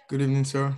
Good evening, sir.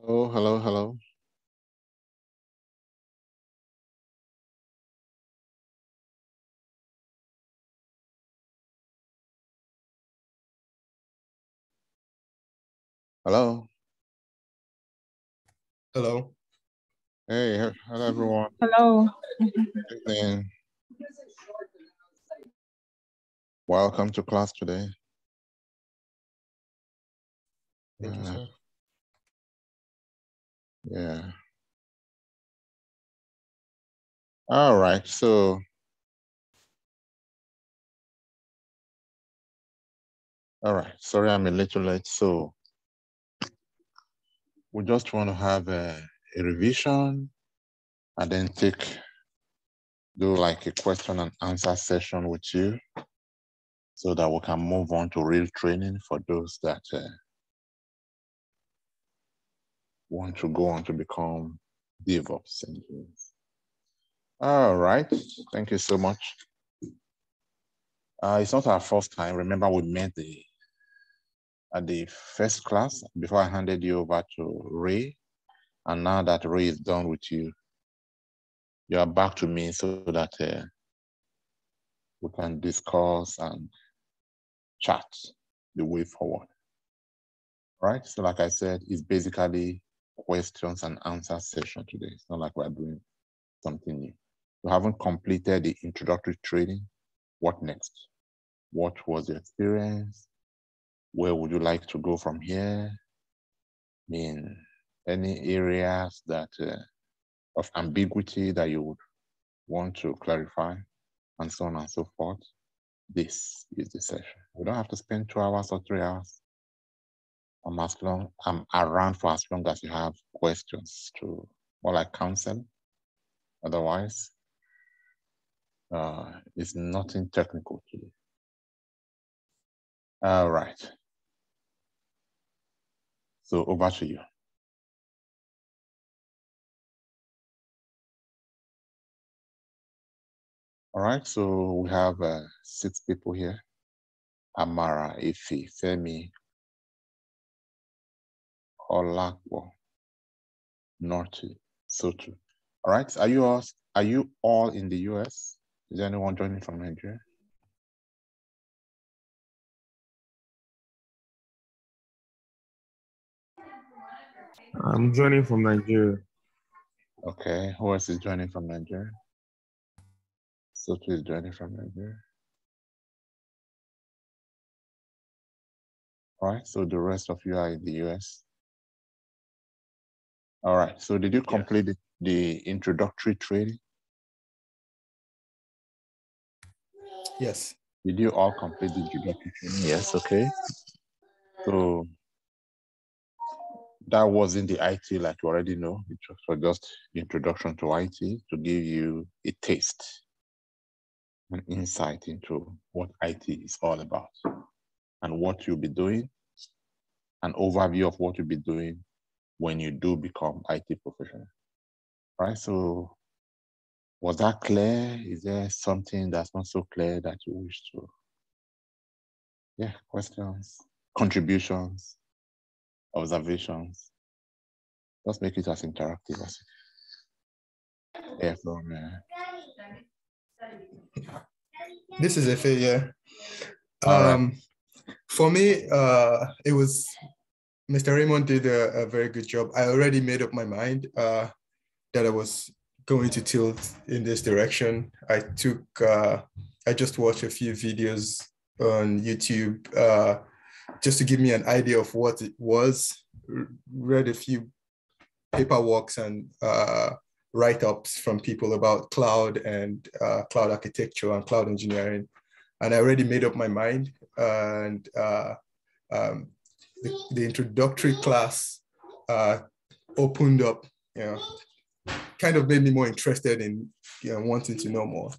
Oh, hello, hello. Hello. Hello. Hey, hello everyone. Hello. Good evening. Welcome to class today. Thank you, sir. Yeah. All right. So, sorry, I'm a little late. So, we just want to have a revision and then do like a question and answer session with you so that we can move on to real training for those that want to go on to become DevOps engineers. All right. Thank you so much. It's not our first time. Remember, we met at the first class before I handed you over to Ray. And now that Ray is done with you, you are back to me so that we can discuss and chat the way forward. Right? So like I said, it's basically questions and answer session today. It's not like we're doing something new. You haven't completed the introductory training. What next? What was your experience? Where would you like to go from here? I mean, any areas that of ambiguity that you would want to clarify, and so on and so forth. This is the session. We don't have to spend 2 hours or 3 hours. I'm around for as long as you have questions to, more like counsel. Otherwise, it's nothing technical to you. All right. So over to you. All right, so we have 6 people here. Amara, Ifi, Femi, Olakwo, Norty, Sotu. All right, are you all in the US? Is anyone joining from Nigeria? I'm joining from Nigeria. Okay, who else is joining from Nigeria? Sotu is joining from Nigeria. All right, so the rest of you are in the US. All right, so did you complete the introductory training? Yes. Did you all complete the introductory training? Yes, okay. So that wasn't the IT like you already know. It was just introduction to IT to give you a taste, an insight into what IT is all about and what you'll be doing, an overview of what you'll be doing when you do become IT professional. Right, so was that clear? Is there something that's not so clear that you wish to? Yeah, questions, contributions, observations. Let's make it as interactive as it. Yeah, from This is Efe, yeah. all right. For me, it was Mr. Raymond did a very good job. I already made up my mind that I was going to tilt in this direction. I just watched a few videos on YouTube just to give me an idea of what it was, read a few paperworks and write-ups from people about cloud and cloud architecture and cloud engineering. And I already made up my mind. And the introductory class opened up, kind of made me more interested in wanting to know more.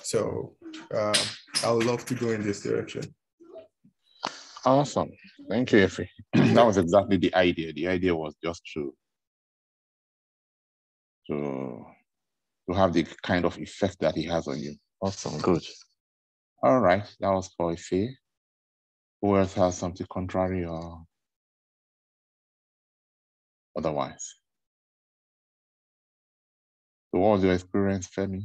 So I would love to go in this direction. Awesome. Thank you, Efe. That was exactly the idea. The idea was just to have the kind of effect that he has on you. Awesome, good. All right, that was for Efe. Who else has something contrary or otherwise? So what was your experience, Femi?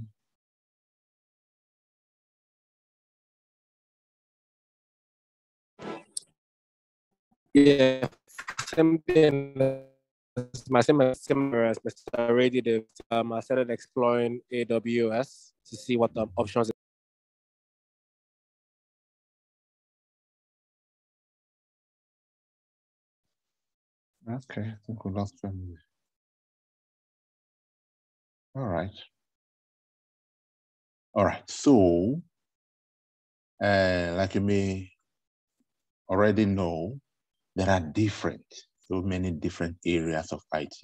Yeah, same thing my similar as Mr. Rady did. I started exploring AWS to see what the options. Okay, I think we lost them. All right. All right, so like you may already know, there are so many different areas of IT,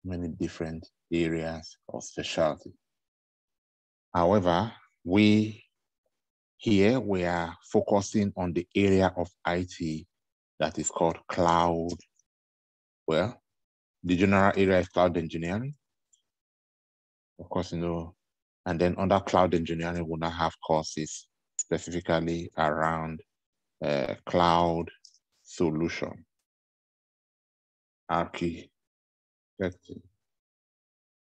many different areas of specialty. However, we are focusing on the area of IT that is called cloud. Well, the general area is cloud engineering. Of course, you know, and then under cloud engineering, we'll now have courses specifically around cloud solution, architecture.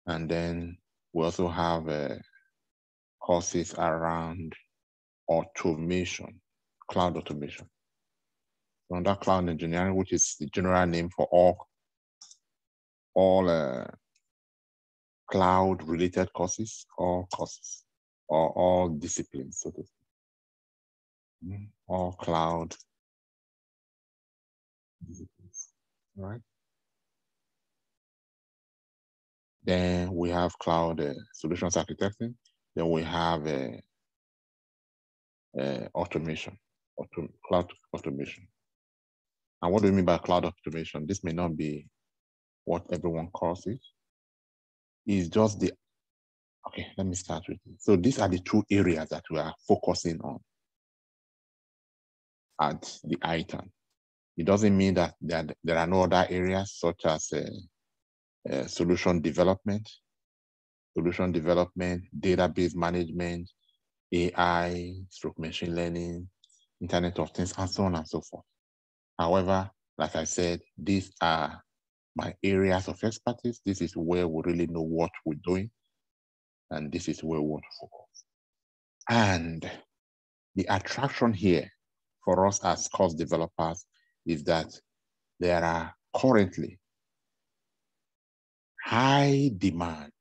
And then we also have courses around automation, cloud automation. Under cloud engineering, which is the general name for all cloud related courses, or all disciplines, so to speak. All cloud disciplines, all right? Then we have cloud solutions architecting. Then we have automation, cloud automation. And what do we mean by cloud automation? This may not be what everyone calls it. It's just okay, let me start with it. So these are the two areas that we are focusing on at the ITern. It doesn't mean that there are no other areas such as solution development, database management, AI, stroke machine learning, Internet of Things, and so on and so forth. However, like I said, these are my areas of expertise. This is where we really know what we're doing, and this is where we want to focus. And the attraction here for us as course developers is that there are currently high demand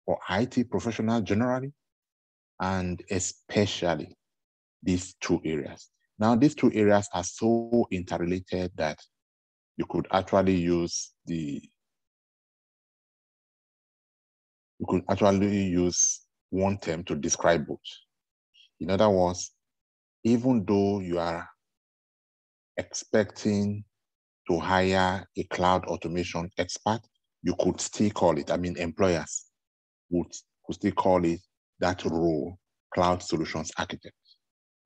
for IT professionals generally, and especially these two areas. Now, these two areas are so interrelated that you could actually use one term to describe both. In other words, even though you are expecting to hire a cloud automation expert, you could still call it, employers would still call it that role, cloud solutions architect.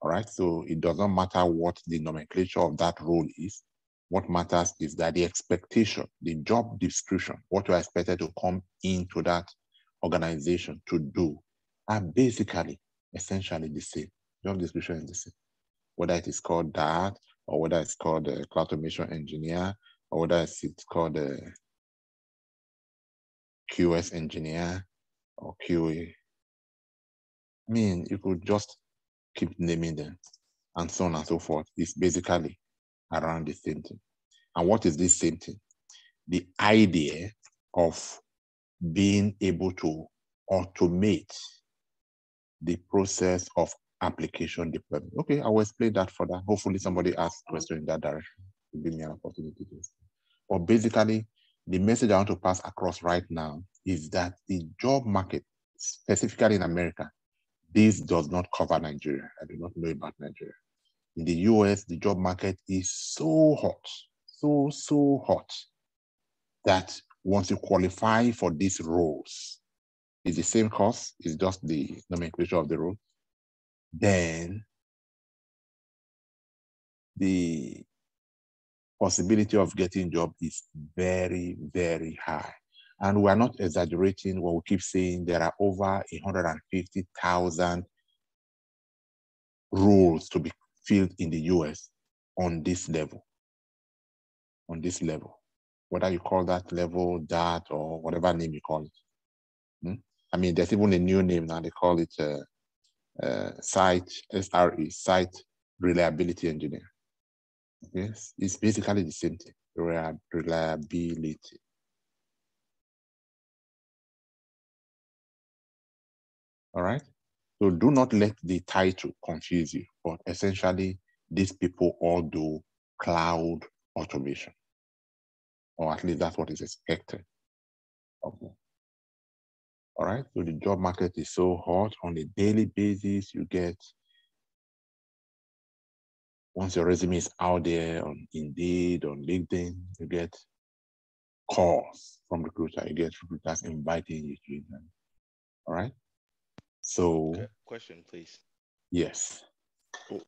All right, so it doesn't matter what the nomenclature of that role is. What matters is that the expectation, the job description, what you are expected to come into that organization to do are basically, essentially the same. Job description is the same. Whether it is called that, or whether it's called a cloud automation engineer, or whether it's called a QS engineer or QA. You could just keep naming them and so on and so forth. It's basically around the same thing. And what is this same thing? The idea of being able to automate the process of application deployment. Okay, I will explain that further. Hopefully somebody asks a question in that direction to give me an opportunity to explain. But basically, the message I want to pass across right now is that the job market, specifically in America, this does not cover Nigeria. I do not know about Nigeria. In the US, the job market is so hot, so hot, that once you qualify for these roles, it's the same course, it's just the nomenclature of the role, then the possibility of getting a job is very, very high. And we're not exaggerating when we keep saying there are over 150,000 roles to be filled in the US on this level. Whether you call that level that or whatever name you call it. There's even a new name now, they call it site reliability engineer. Yes, it's basically the same thing. reliability. All right. So do not let the title confuse you, but essentially these people all do cloud automation, or at least that's what is expected of them. All right. So the job market is so hot on a daily basis. You get, once your resume is out there on Indeed, on LinkedIn, you get calls from recruiter. You get recruiters inviting you to them. All right. So, Okay. Question, please. yes.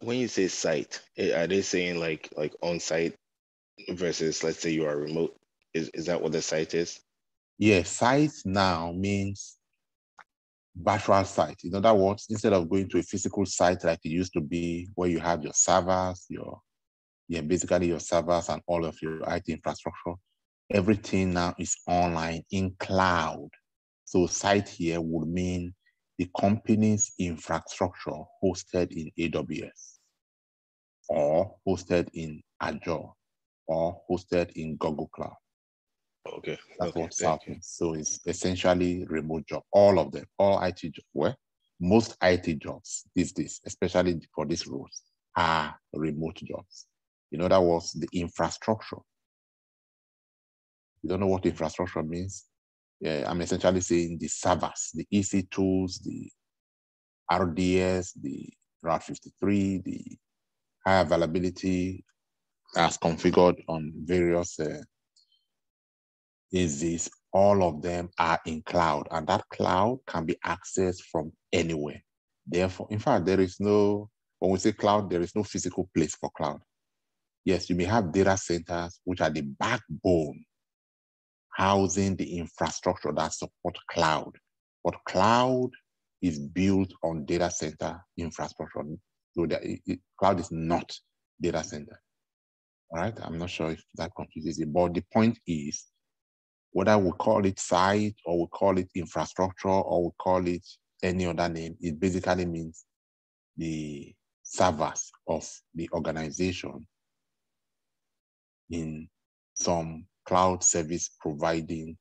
When you say site, are they saying like on site versus, let's say, you are remote? Is that what the site is? Yes, site now means virtual site. In other words, instead of going to a physical site like it used to be, where you have your servers, basically your servers and all of your IT infrastructure, everything now is online in cloud. So site here would mean the company's infrastructure hosted in AWS, or hosted in Azure, or hosted in Google Cloud. Okay. That's Okay. what South means. So it's essentially remote job. All of them, all IT jobs. Well, most IT jobs these days, especially for these roles, are remote jobs. In other words, the infrastructure. You don't know what infrastructure means? Yeah, I'm essentially saying the servers, the EC tools, the RDS, the Route 53, the high availability as configured on various AZs, all of them are in cloud, and that cloud can be accessed from anywhere. Therefore, in fact, when we say cloud, there is no physical place for cloud. Yes, you may have data centers, which are the backbone housing the infrastructure that support cloud. But cloud is built on data center infrastructure. So cloud is not data center. All right, I'm not sure if that confuses you, but the point is, whether we call it site or we call it infrastructure or we call it any other name, it basically means the servers of the organization in some cloud service providing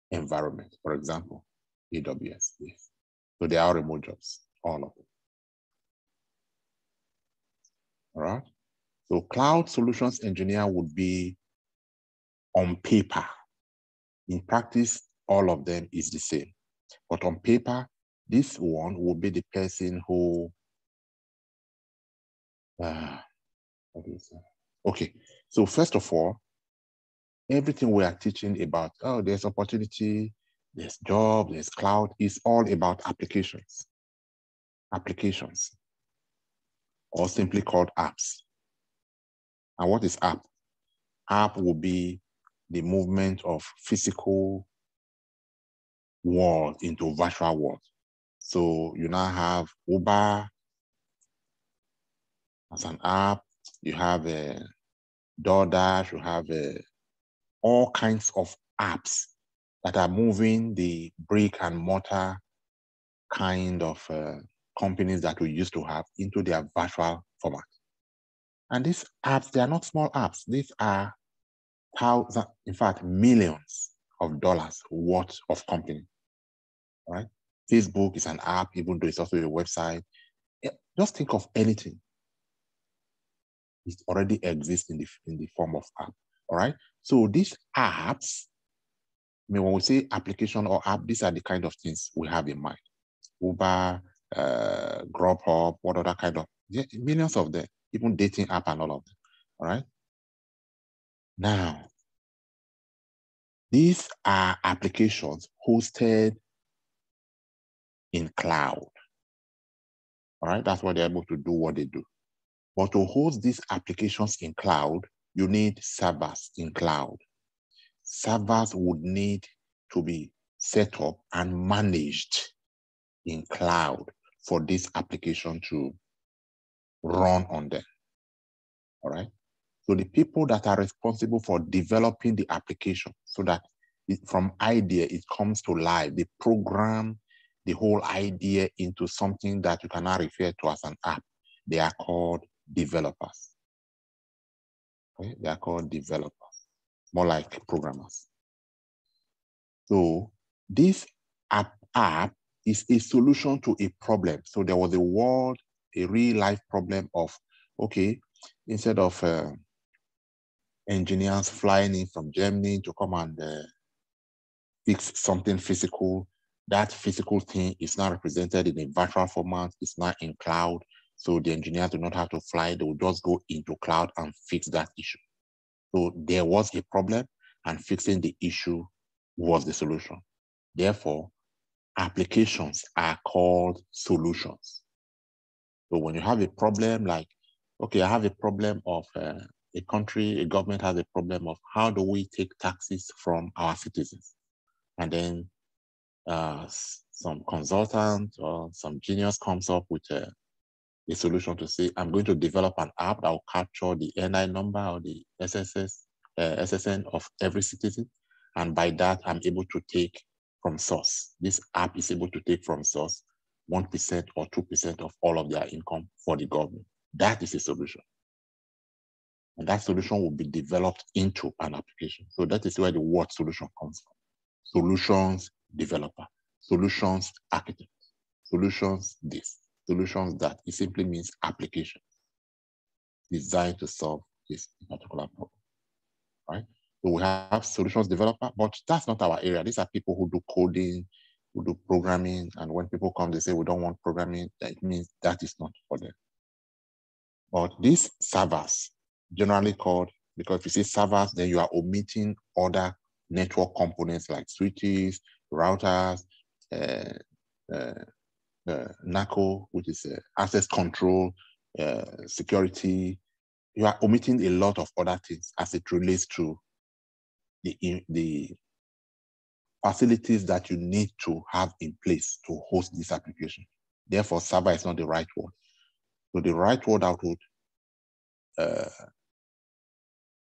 environment, for example, AWS. Yes. So they are remote jobs, all of them. All right. So cloud solutions engineer would be on paper. In practice, all of them is the same. But on paper, this one will be the person who, okay. So first of all, everything we are teaching about, there's opportunity, there's job, there's cloud, is all about applications. Applications, or simply called apps. And what is app? App will be the movement of physical world into virtual world. So you now have Uber as an app, you have a DoorDash, you have all kinds of apps that are moving the brick and mortar kind of companies that we used to have into their virtual format. And these apps, they are not small apps. These are thousands, in fact, millions of dollars worth of company, right? Facebook is an app, even though it's also a website. Just think of anything. It already exists in the form of app, all right? So these apps, when we say application or app, these are the kind of things we have in mind. Uber, Grubhub, what other kind of, millions of them, even dating app and all of them, all right? Now, these are applications hosted in cloud, all right? That's why they're able to do what they do. But to host these applications in cloud, you need servers in cloud. Servers would need to be set up and managed in cloud for this application to run on them, all right? So the people that are responsible for developing the application so that from idea, it comes to life, they program the whole idea into something that you can now refer to as an app. They are called developers. Okay? They are called developers. more like programmers. So this app is a solution to a problem. So there was a real life problem of, okay, instead of engineers flying in from Germany to come and fix something physical, that physical thing is now represented in a virtual format, it's not in cloud. So the engineers do not have to fly, they will just go into cloud and fix that issue. So there was a problem and fixing the issue was the solution. Therefore, applications are called solutions. So when you have a problem like, okay, I have a problem of a government has a problem of how do we take taxes from our citizens? And then some consultant or some genius comes up with a solution to say, I'm going to develop an app that will capture the NI number or the SSN of every citizen. And by that, I'm able to take from source. This app is able to take from source 1% or 2% of all of their income for the government. That is a solution. And that solution will be developed into an application. So that is where the word solution comes from. Solutions developer, solutions architect, solutions this, solutions that. It simply means application designed to solve this particular problem, right? So we have solutions developer, but that's not our area. These are people who do coding, who do programming. And when people come, they say, we don't want programming. That means that is not for them. But these servers, generally called, because if you say servers, then you are omitting other network components like switches, routers, NACO, which is access control, security. You are omitting a lot of other things as it relates to the facilities that you need to have in place to host this application. Therefore, server is not the right word. So the right word I would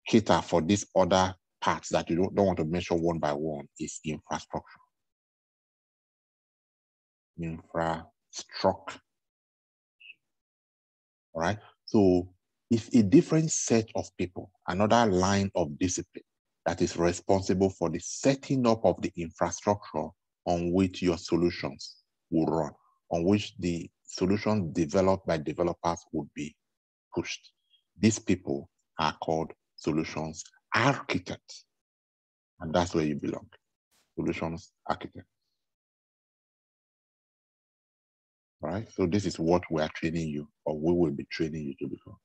cater for these other parts that you don't want to measure one by one is infrastructure. Infrastructure. All right. So it's a different set of people, another line of discipline that is responsible for the setting up of the infrastructure on which your solutions will run, on which the solutions developed by developers would be pushed. These people are called solutions architects. And that's where you belong, solutions architect. All right, so this is what we are training you, or we will be training you to become.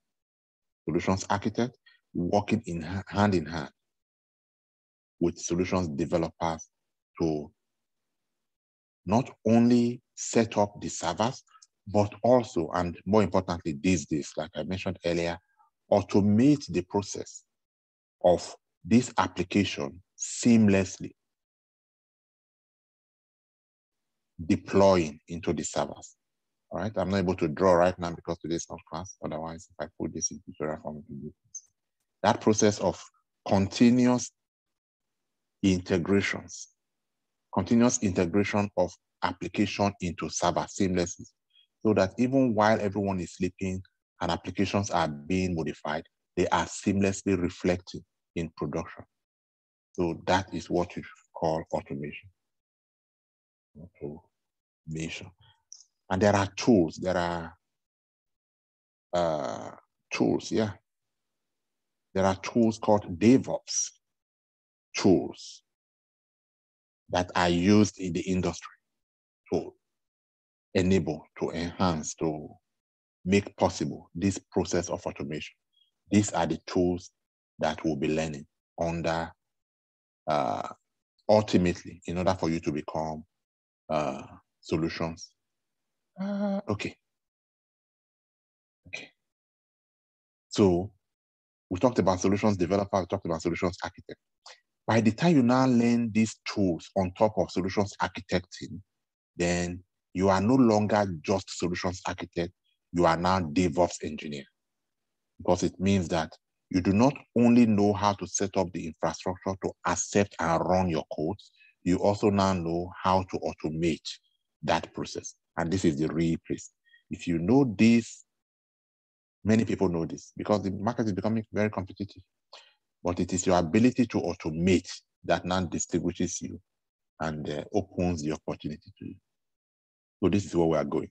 Solutions architect, working hand in hand with solutions developers to not only set up the servers, but also, and more importantly these days, like I mentioned earlier, automate the process of this application seamlessly deploying into the servers. All right, I'm not able to draw right now because today's not class. Otherwise, if I put this in tutorial form, we can do this. That process of continuous integrations, continuous integration of application into server seamlessly, so that even while everyone is sleeping and applications are being modified, they are seamlessly reflecting in production. So that is what you call automation. Automation. And there are tools, there are tools, yeah. There are tools called DevOps tools that are used in the industry to enable, to enhance, to make possible this process of automation. These are the tools that we'll be learning under, ultimately, in order for you to become solutions. Okay. So we talked about solutions developer, we talked about solutions architect. By the time you now learn these tools on top of solutions architecting, then you are no longer just solutions architect, you are now DevOps engineer. Because it means that you do not only know how to set up the infrastructure to accept and run your codes, you also now know how to automate that process. And this is the real place. If you know this, many people know this because the market is becoming very competitive. but it is your ability to automate that now distinguishes you and opens the opportunity to you. So this is where we are going.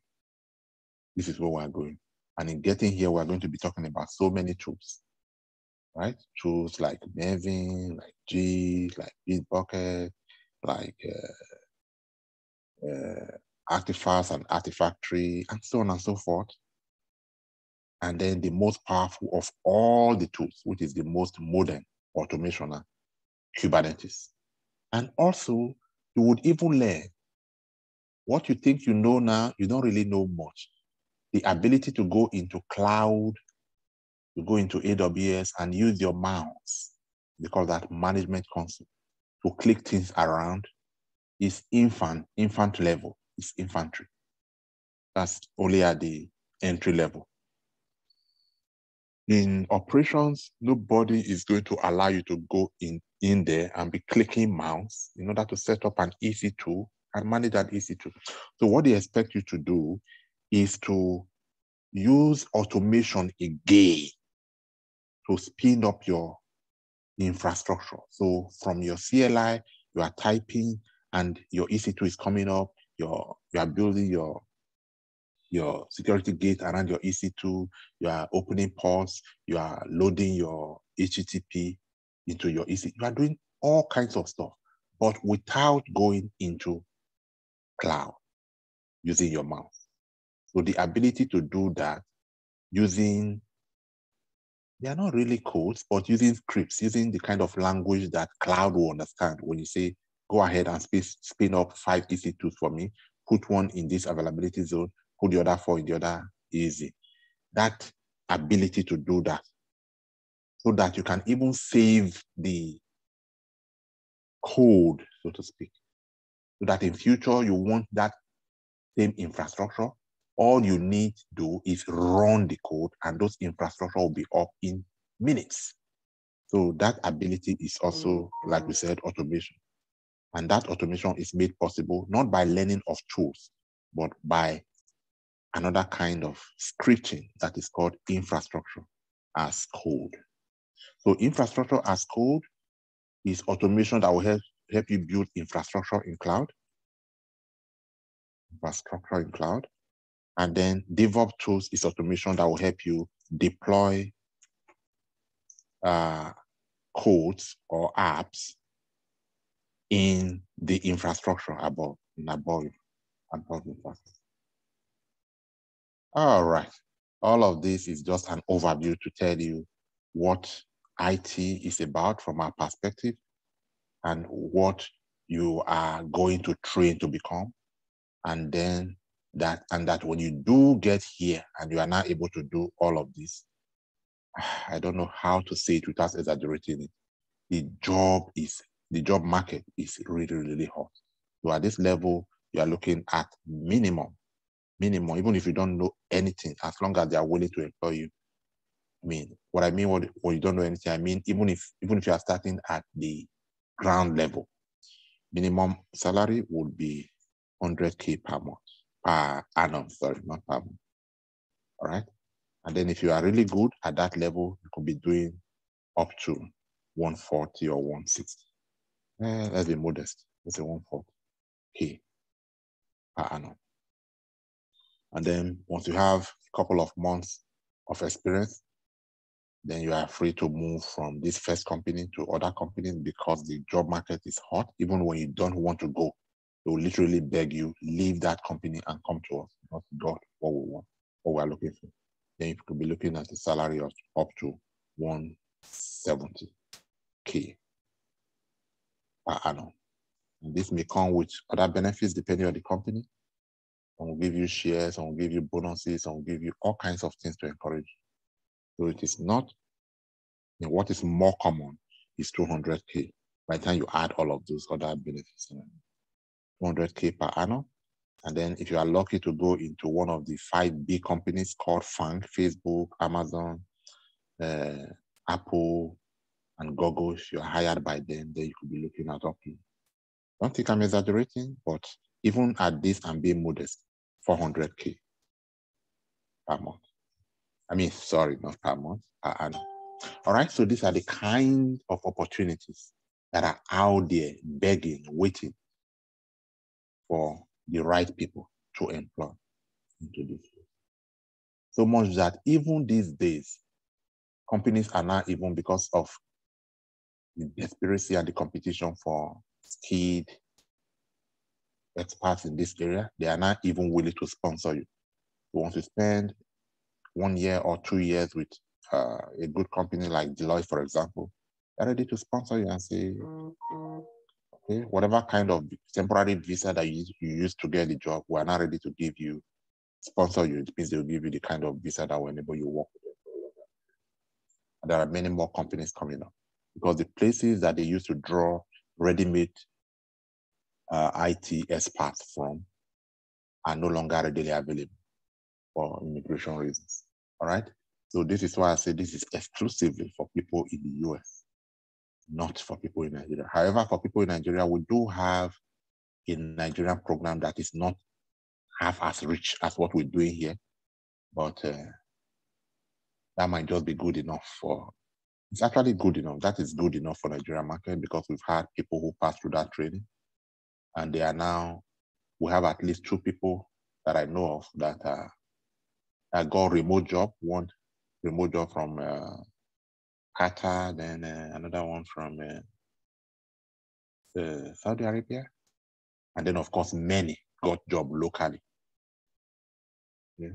This is where we are going. And in getting here, we're going to be talking about so many tools, right? Tools like Maven, like G, like Bitbucket, like Artifacts and Artifactory, and so on and so forth. And then the most powerful of all the tools, which is the most modern automation, Kubernetes. And also, you would even learn what you think you know now, you don't really know much. The ability to go into cloud, to go into AWS and use your mouse, because that management console, to click things around is infant level, it's infantry. That's only at the entry level. In operations, nobody is going to allow you to go in there and be clicking mouse in order to set up an EC2 and manage an EC2. So what they expect you to do is to use automation again to spin up your infrastructure. So from your CLI, you are typing and your EC2 is coming up, you are building your security gate around your EC2, you are opening ports, you are loading your HTTP into your EC2. You are doing all kinds of stuff, but without going into cloud using your mouse. So the ability to do that using, they are not really codes, but using scripts, using the kind of language that cloud will understand when you say, go ahead and spin up 5 EC2s for me, put one in this availability zone, put the other 4 in the other easy. That ability to do that, so that you can even save the code, so to speak, so that in future you want that same infrastructure, all you need to do is run the code and those infrastructure will be up in minutes. So that ability is also, like we said, automation. And that automation is made possible not by learning of tools, but by another kind of scripting that is called infrastructure as code. So infrastructure as code is automation that will help you build infrastructure in cloud. Infrastructure in cloud. And then DevOps tools is automation that will help you deploy codes or apps in the infrastructure above infrastructure. All right. All of this is just an overview to tell you what IT is about from our perspective and what you are going to train to become. And then that when you do get here and you are now able to do all of this, I don't know how to say it without exaggerating it. The job market is really, really hot. So at this level, you are looking at minimum, even if you don't know anything, as long as they are willing to employ you. I mean, what I mean, when you don't know anything, I mean, even if you are starting at the ground level, minimum salary would be 100K per annum, sorry, not per month. All right. And then if you are really good at that level, you could be doing up to 140 or 160. Let's be modest. Let's say 140K per annum. And then once you have a couple of months of experience, then you are free to move from this first company to other companies because the job market is hot. Even when you don't want to go, they will literally beg you, leave that company and come to us. Not got what we want, what we are looking for. Then you could be looking at a salary of up to 170K per annum. And this may come with other benefits depending on the company. Some will give you shares, some will give you bonuses, some will give you all kinds of things to encourage. So it is not, what is more common is 200K. By the time you add all of those other benefits, 200K per annum. And then if you are lucky to go into one of the 5 big companies called FANG, Facebook, Amazon, Apple, and Google, if you're hired by them, then you could be looking at up to, don't think I'm exaggerating, but even at this, I'm being modest, 400K per month. I mean, sorry, not per month, per annum. All right, so these are the kind of opportunities that are out there begging, waiting for the right people to employ into this. So much that even these days, companies are now, even because of the desperation and the competition for skilled experts in this area, they are not even willing to sponsor you. You want to spend 1 year or 2 years with a good company like Deloitte, for example, they're ready to sponsor you and say, okay, whatever kind of temporary visa that you used to get the job, we're not ready to give you, sponsor you. It means they'll give you the kind of visa that will enable you to work with them. And there are many more companies coming up because the places that they used to draw ready-made IT experts from are no longer readily available for immigration reasons. All right. So this is why I say this is exclusively for people in the US, not for people in Nigeria. However, for people in Nigeria, we do have a Nigerian program that is not half as rich as what we're doing here, but that might just be good enough for, it's actually good enough. That is good enough for Nigerian market because we've had people who passed through that training and they are now, we have at least 2 people that I know of that got remote job, one remote job from Qatar, then another one from Saudi Arabia. And then of course, many got job locally. Yeah.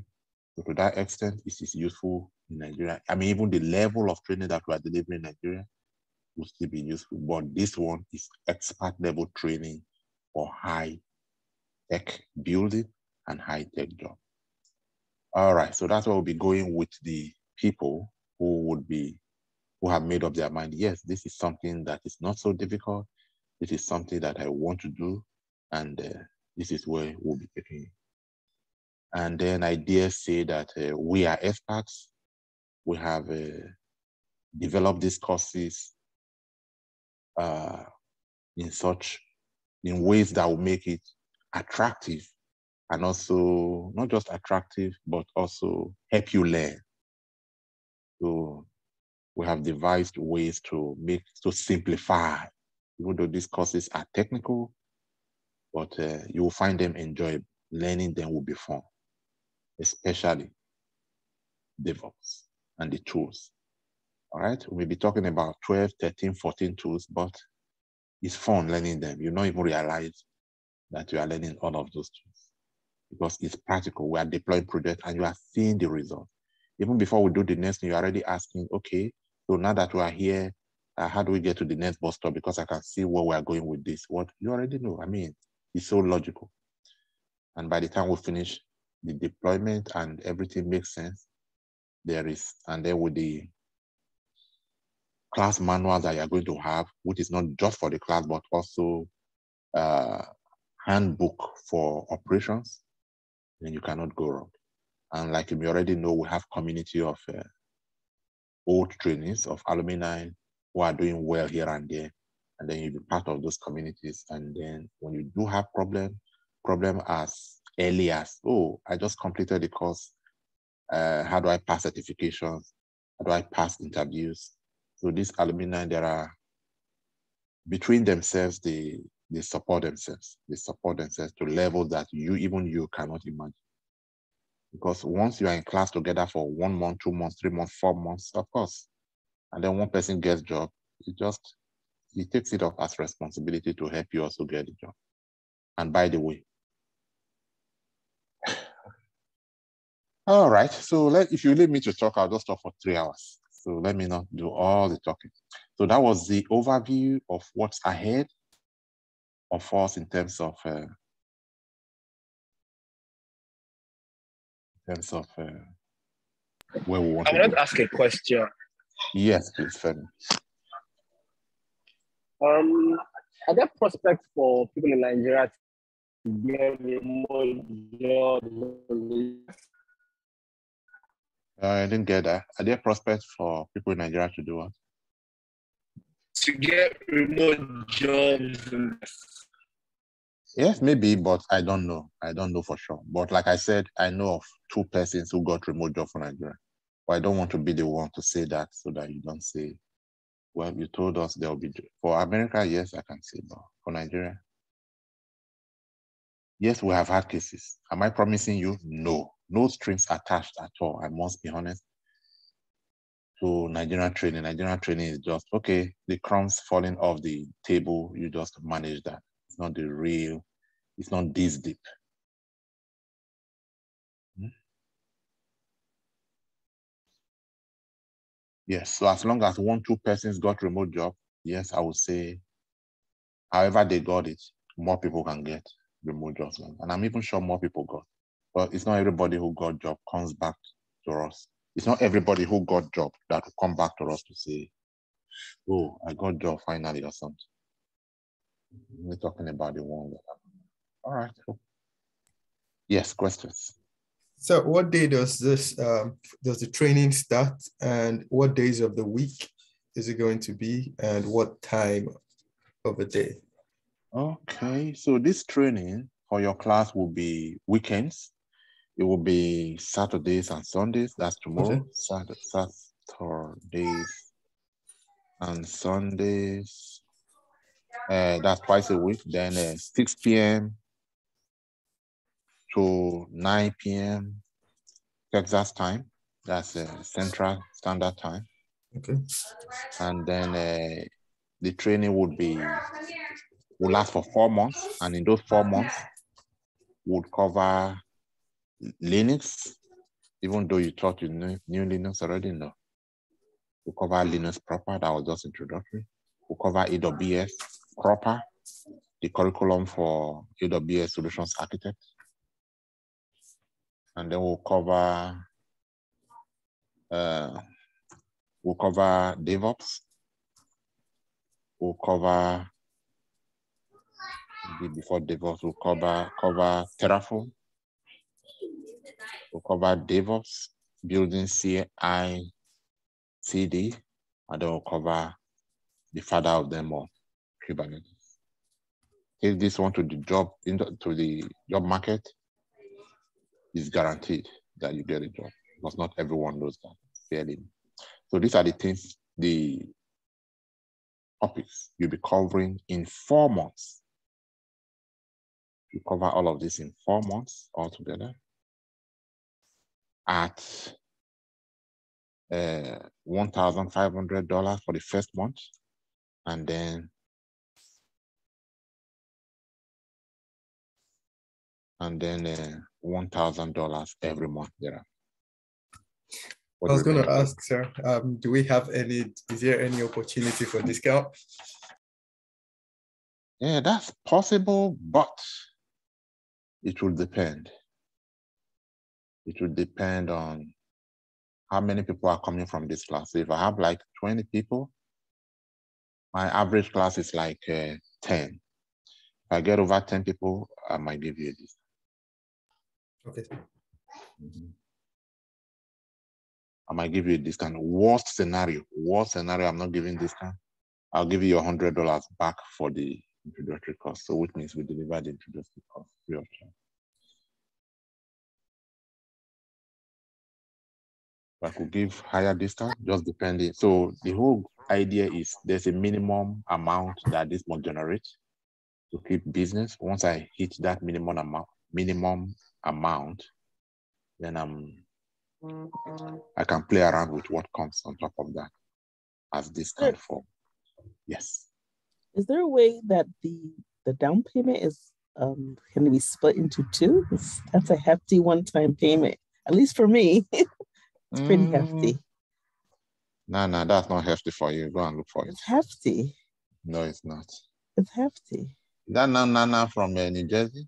So to that extent, this is useful in Nigeria. I mean, even the level of training that we are delivering in Nigeria will still be useful, but this one is expert level training for high tech building and high tech job. All right, so that's why we'll be going with the people who have made up their mind. Yes, this is something that is not so difficult. This is something that I want to do, and this is where we'll be taking it. And then I dare say that we are experts. We have developed these courses in ways that will make it attractive, and also not just attractive, but also help you learn. So we have devised ways to simplify, even though these courses are technical, but you will find them enjoyable. Learning them will be fun, especially DevOps and the tools. All right, we'll be talking about 12, 13, 14 tools, but it's fun learning them. You don't even realize that you are learning all of those tools because it's practical. We are deploying projects and you are seeing the result. Even before we do the next thing, you're already asking, okay, so now that we are here, how do we get to the next bus stop? Because I can see where we are going with this. What you already know. I mean, it's so logical. And by the time we finish the deployment and everything makes sense, and then with the class manual that you're going to have, which is not just for the class, but also handbook for operations, then you cannot go wrong. And like you already know, we have community of old trainees, of alumni who are doing well here and there. And then you'll be part of those communities. And then when you do have problem as early as, oh, I just completed the course. How do I pass certifications? How do I pass interviews? So these alumni, between themselves, they support themselves. They support themselves to levels that even you cannot imagine. Because once you are in class together for 1 month, 2 months, 3 months, 4 months, of course, and then one person gets a job, he takes it up as responsibility to help you also get a job. And by the way, all right, so if you leave me to talk, I'll just talk for 3 hours. So let me not do all the talking. So that was the overview of what's ahead of us in terms of where we want to go. I want to ask a question. Yes, please, Femi. Are there prospects for people in Nigeria to get remote jobs? I didn't get that. Are there prospects for people in Nigeria to do what? To get remote jobs? Yes, maybe, but I don't know. I don't know for sure. But like I said, I know of 2 persons who got remote job from Nigeria. But I don't want to be the one to say that so that you don't say, well, you told us there will be, for America, yes, I can say, but for Nigeria, yes, we have had cases. Am I promising you? No. No strings attached at all. I must be honest. To Nigerian training. Nigerian training is just, okay, the crumbs falling off the table, you just manage that. It's not the real, it's not this deep. Yes, so as long as 1-2 persons got remote job, yes, I would say, however they got it, more people can get remote jobs. And I'm even sure more people got. But it's not everybody who got job comes back to us. It's not everybody who got job that will come back to us to say, oh, I got job finally or something. We're talking about the one that happened. All right. Cool. Yes, questions. So what day does the training start, and what days of the week is it going to be, and what time of the day? Okay, so this training for your class will be weekends. It will be Saturdays and Sundays. That's tomorrow. Okay. Saturdays and Sundays. That's twice a week. Then 6 p.m. to 9 p.m. Texas time. That's Central Standard Time. Okay. And then the training will last for 4 months. And in those 4 months, would cover Linux, even though you thought you knew Linux already, no. We'll cover Linux proper, that was just introductory. We'll cover AWS proper, the curriculum for AWS Solutions Architect. And then we'll cover DevOps. We'll cover, before DevOps, we'll cover Terraform. We'll cover DevOps, building CI/CD, and then we'll cover the father of them all, Kubernetes. Take this one to the job market, it's guaranteed that you get a job, because not everyone knows that fairly. So these are the things, the topics you'll be covering in 4 months. You cover all of this in 4 months altogether at $1,500 for the first month, and then $1,000 every month there. I was going to ask, sir, do we have is there any opportunity for discount? Yeah, that's possible, but it will depend. It will depend on how many people are coming from this class. So if I have like 20 people, my average class is like 10. If I get over 10 people, I might give you a discount. Okay. I might give you a discount. Worst scenario, I'm not giving discount. I'll give you $100 back for the introductory cost. So which means we deliver the introductory cost free of charge. I could give higher discount, just depending. So the whole idea is there's a minimum amount that this must generate to keep business. Once I hit that minimum amount, then I can play around with what comes on top of that as discount for. Yes. Is there a way that the down payment is can be split into 2? That's a hefty one-time payment, at least for me. It's pretty hefty. No, that's not hefty for you. Go and look for it. It's hefty. No, it's not. It's hefty. Is that Nana from New Jersey?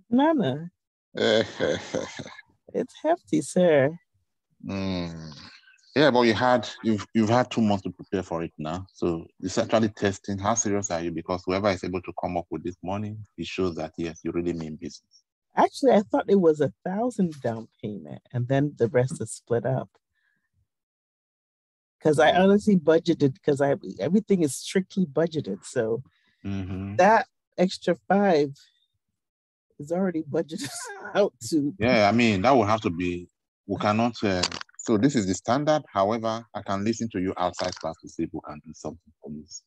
Nana. It's hefty, sir. Yeah, but you've had 2 months to prepare for it now. So it's actually testing how serious are you, because whoever is able to come up with this money, it shows that yes, you really mean business. Actually, I thought it was 1,000 down payment and then the rest is split up. Because I honestly budgeted, because everything is strictly budgeted. So that extra 5 is already budgeted out to. Yeah, I mean, that will have to be, we cannot So this is the standard. However, I can listen to you outside class to see if we can do something for this.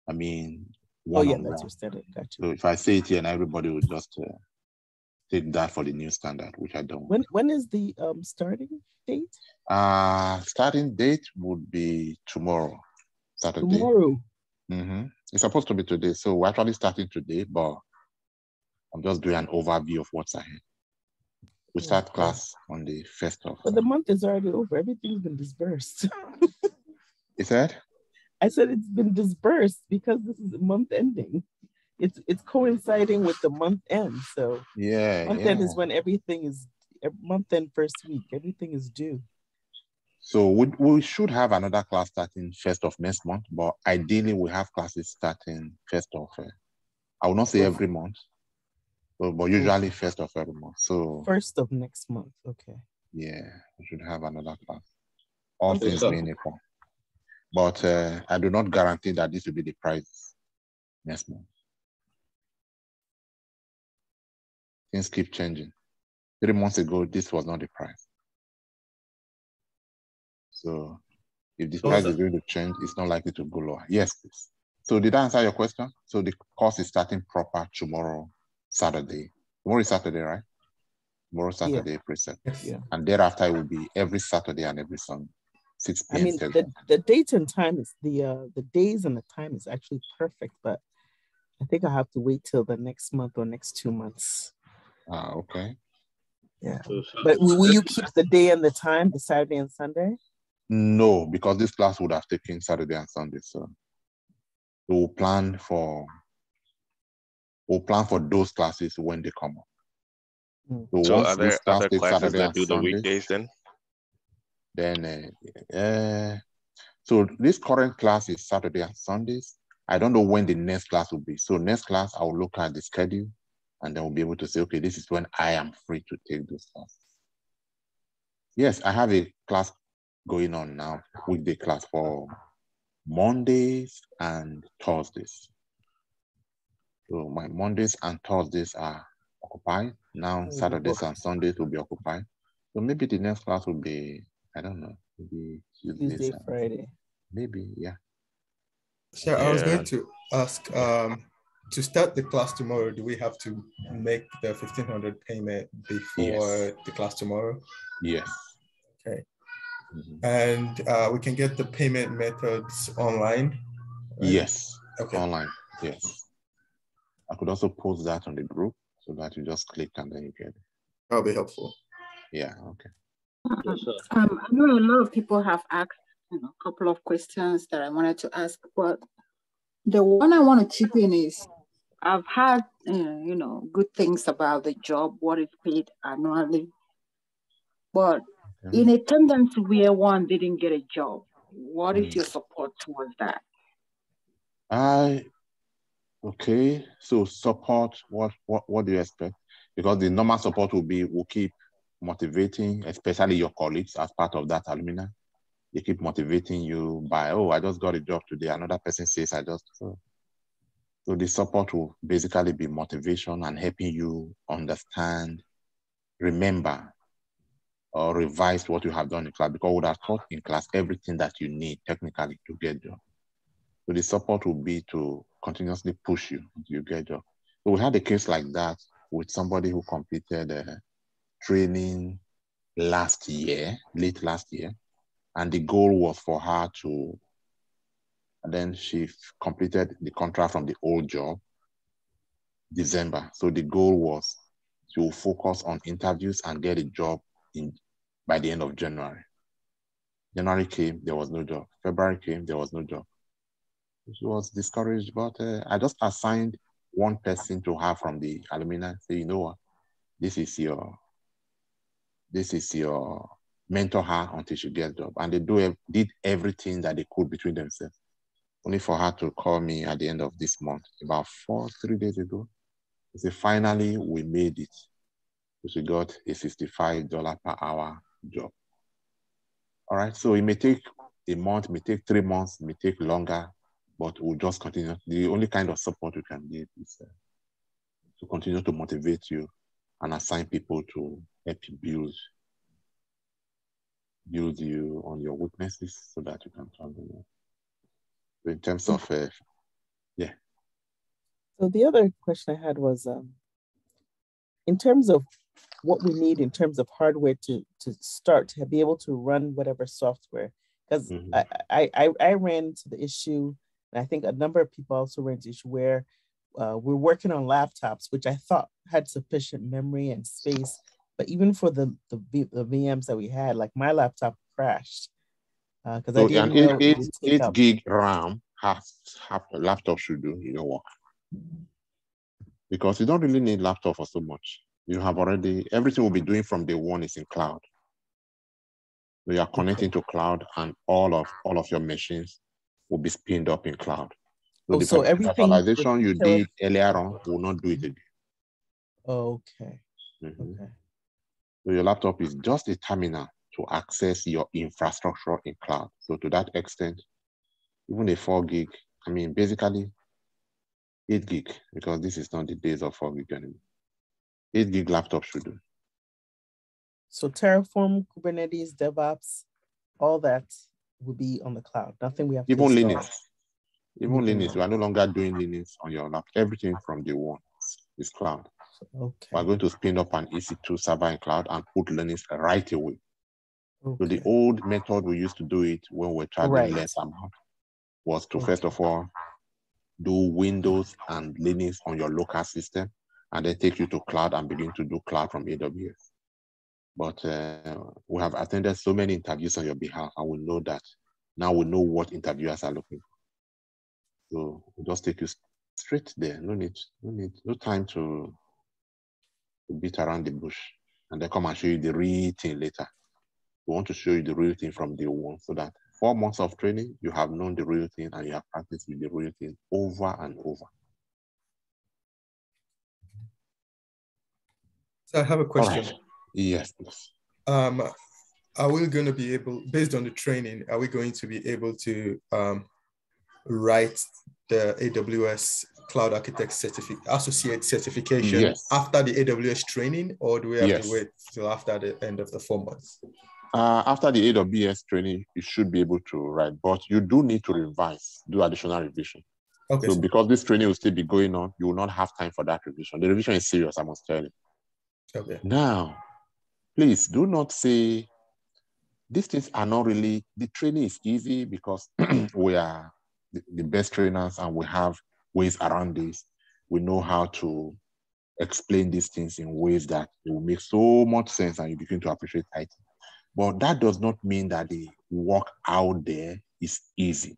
I mean, one-on-one. That's your standard. Gotcha. So if I say it here and everybody will just take that for the new standard, which I don't. When is the starting date? Starting date would be tomorrow, Saturday. Tomorrow. It's supposed to be today. So we're actually starting today, but I'm just doing an overview of what's ahead. We start class on the 1st of. But the month is already over. Everything's been dispersed. You said? I said it's been dispersed because this is month ending. It's coinciding with the month end. So month end is when everything is month end first week. Everything is due. So we should have another class starting 1st of next month, but ideally we have classes starting 1st of. I will not say every month, but usually 1st of every month. So 1st of next month. Okay. Yeah, we should have another class. All things being equal. But I do not guarantee that this will be the price next month. Things keep changing. 3 months ago, this was not the price. So if the price is going to change, it's not likely to go lower. Yes, please. So did I answer your question? So the course is starting proper tomorrow, Saturday. Tomorrow is Saturday, right? Tomorrow, Saturday, April 2nd. Yeah. And thereafter, it will be every Saturday and every Sunday, 6 p.m. I mean, the date and time is the days and the time is actually perfect, but I think I have to wait till the next month or next 2 months. Okay. Yeah. But will you keep the day and the time, the Saturday and Sunday? No, because this class would have taken Saturday and Sunday. So we'll plan for those classes when they come up. So once are there this class other takes classes Saturday that and do the Sunday, weekdays then? Then so this current class is Saturday and Sundays. I don't know when the next class will be. So next class, I'll look at the schedule and then we'll be able to say, okay, this is when I am free to take those classes. Yes, I have a class going on now, weekday class for Mondays and Thursdays. So my Mondays and Thursdays are occupied. Now Saturdays and Sundays will be occupied. So maybe the next class will be, I don't know, maybe Tuesday, Friday. Maybe, yeah. So I was going to ask, to start the class tomorrow, do we have to make the 1,500 payment before the class tomorrow? Yes. Okay. And we can get the payment methods online? Right? Yes, okay. Online, yes. I could also post that on the group so that you just click and then you get it. That'll be helpful. Yeah, okay. I know a lot of people have asked a couple of questions that I wanted to ask, but the one I want to chip in is I've had, good things about the job, what is paid annually, but in a tendency where one didn't get a job, what is your support towards that? Okay, so support, what do you expect? Because the normal support will be, we'll keep motivating, especially your colleagues as part of that alumni. They keep motivating you by, oh, I just got a job today. Another person says, so the support will basically be motivation and helping you understand, remember, or revise what you have done in class, because we would have taught in class everything that you need technically to get job. So the support will be to continuously push you until you get job. So we had a case like that with somebody who completed training late last year, and the goal was for her to, and then she completed the contract from the old job, December. So the goal was to focus on interviews and get a job by the end of January. January came, there was no job. February came, there was no job. She was discouraged, but I just assigned one person to her from the alumni. Say, you know what, this is your mentor her until she gets a job. And they did everything that they could between themselves. Only for her to call me at the end of this month, about 3 days ago. They said, finally, we made it. So she got a $65 per hour job. All right, so it may take a month, it may take 3 months, it may take longer, but we'll just continue. The only kind of support we can give is to continue to motivate you and assign people to help you build you on your weaknesses so that you can travel more. So in terms of, yeah. So the other question I had was, in terms of what we need in terms of hardware to start to be able to run whatever software, because I ran into the issue, and I think a number of people also ran into the issue where we're working on laptops, which I thought had sufficient memory and space, but even for the VMs that we had, like my laptop crashed because I didn't know it would take 8 gig RAM has half a laptop should do your work. Because you don't really need laptop for so much. You have already, everything we'll be doing from day one is in cloud. So you are connecting to cloud, and all of your machines will be spinned up in cloud. So so the everything virtualization you did earlier on will not do it again. Okay. Okay. So your laptop is just a terminal to access your infrastructure in cloud. So to that extent, even a 4 gig, I mean, basically 8 gig, because this is not the days of 4 gig anymore. 8 gig laptop should do. So Terraform, Kubernetes, DevOps, all that will be on the cloud. Nothing we have to Even install. Linux. Even Linux, we are no longer doing Linux on your laptop. Everything from day one is cloud. Okay. We're going to spin up an EC2 server in cloud and put Linux right away. Okay. So the old method we used to do it when we're charging less amount was to first of all do Windows and Linux on your local system, and then take you to cloud and begin to do cloud from AWS. But we have attended so many interviews on your behalf, and we know that now we know what interviewers are looking for. So we'll just take you straight there. No time to beat around the bush, and then come and show you the real thing later. We want to show you the real thing from day one, so that 4 months of training, you have known the real thing and you have practiced with the real thing over and over. So I have a question. Right. Yes, please. Are we going to be able, based on the training, are we going to be able to write the AWS Cloud Architect Associate certification after the AWS training, or do we have to wait till after the end of the 4 months? After the AWS training, you should be able to write, but you do need to revise, do additional revision. Okay. So because this training will still be going on, you will not have time for that revision. The revision is serious, I must tell you. Okay. Now, please do not say, these things are not really, the training is easy because we are the best trainers and we have ways around this. We know how to explain these things in ways that it will make so much sense and you begin to appreciate IT. But that does not mean that the work out there is easy.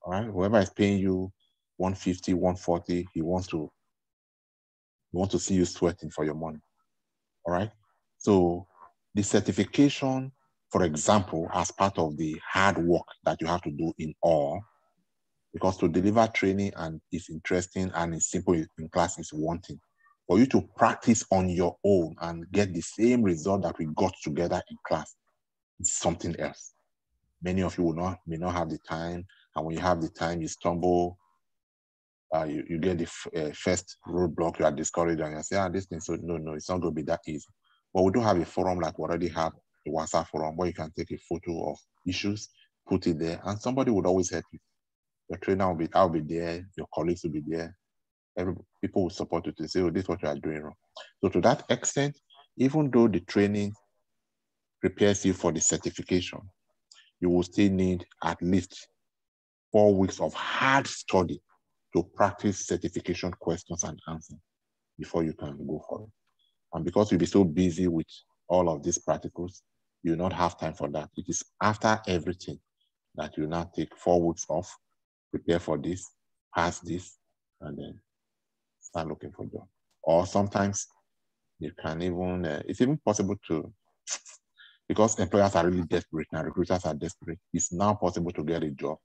All right, whoever is paying you 150, 140, he wants to see you sweating for your money. All right. So the certification, for example, as part of the hard work that you have to do in all, because to deliver training and it's interesting and it's simple in class is one thing. For you to practice on your own and get the same result that we got together in class, it's something else. Many of you may not have the time, and when you have the time, you stumble, you get the first roadblock, you are discouraged, and you say, this thing, so no, it's not going to be that easy. But we do have a forum like we already have, the WhatsApp forum, where you can take a photo of issues, put it there, and somebody would always help you. Your trainer will be, I'll be there, your colleagues will be there. People will support you to say, this is what you are doing wrong. So to that extent, even though the training prepares you for the certification, you will still need at least 4 weeks of hard study to practice certification questions and answers before you can go for it. And because you'll be so busy with all of these practicals, you'll not have time for that. It is after everything that you now take 4 weeks off, prepare for this, pass this, and then start looking for a job. Or sometimes you can even, it's even possible to, because employers are really desperate now, recruiters are desperate, it's now possible to get a job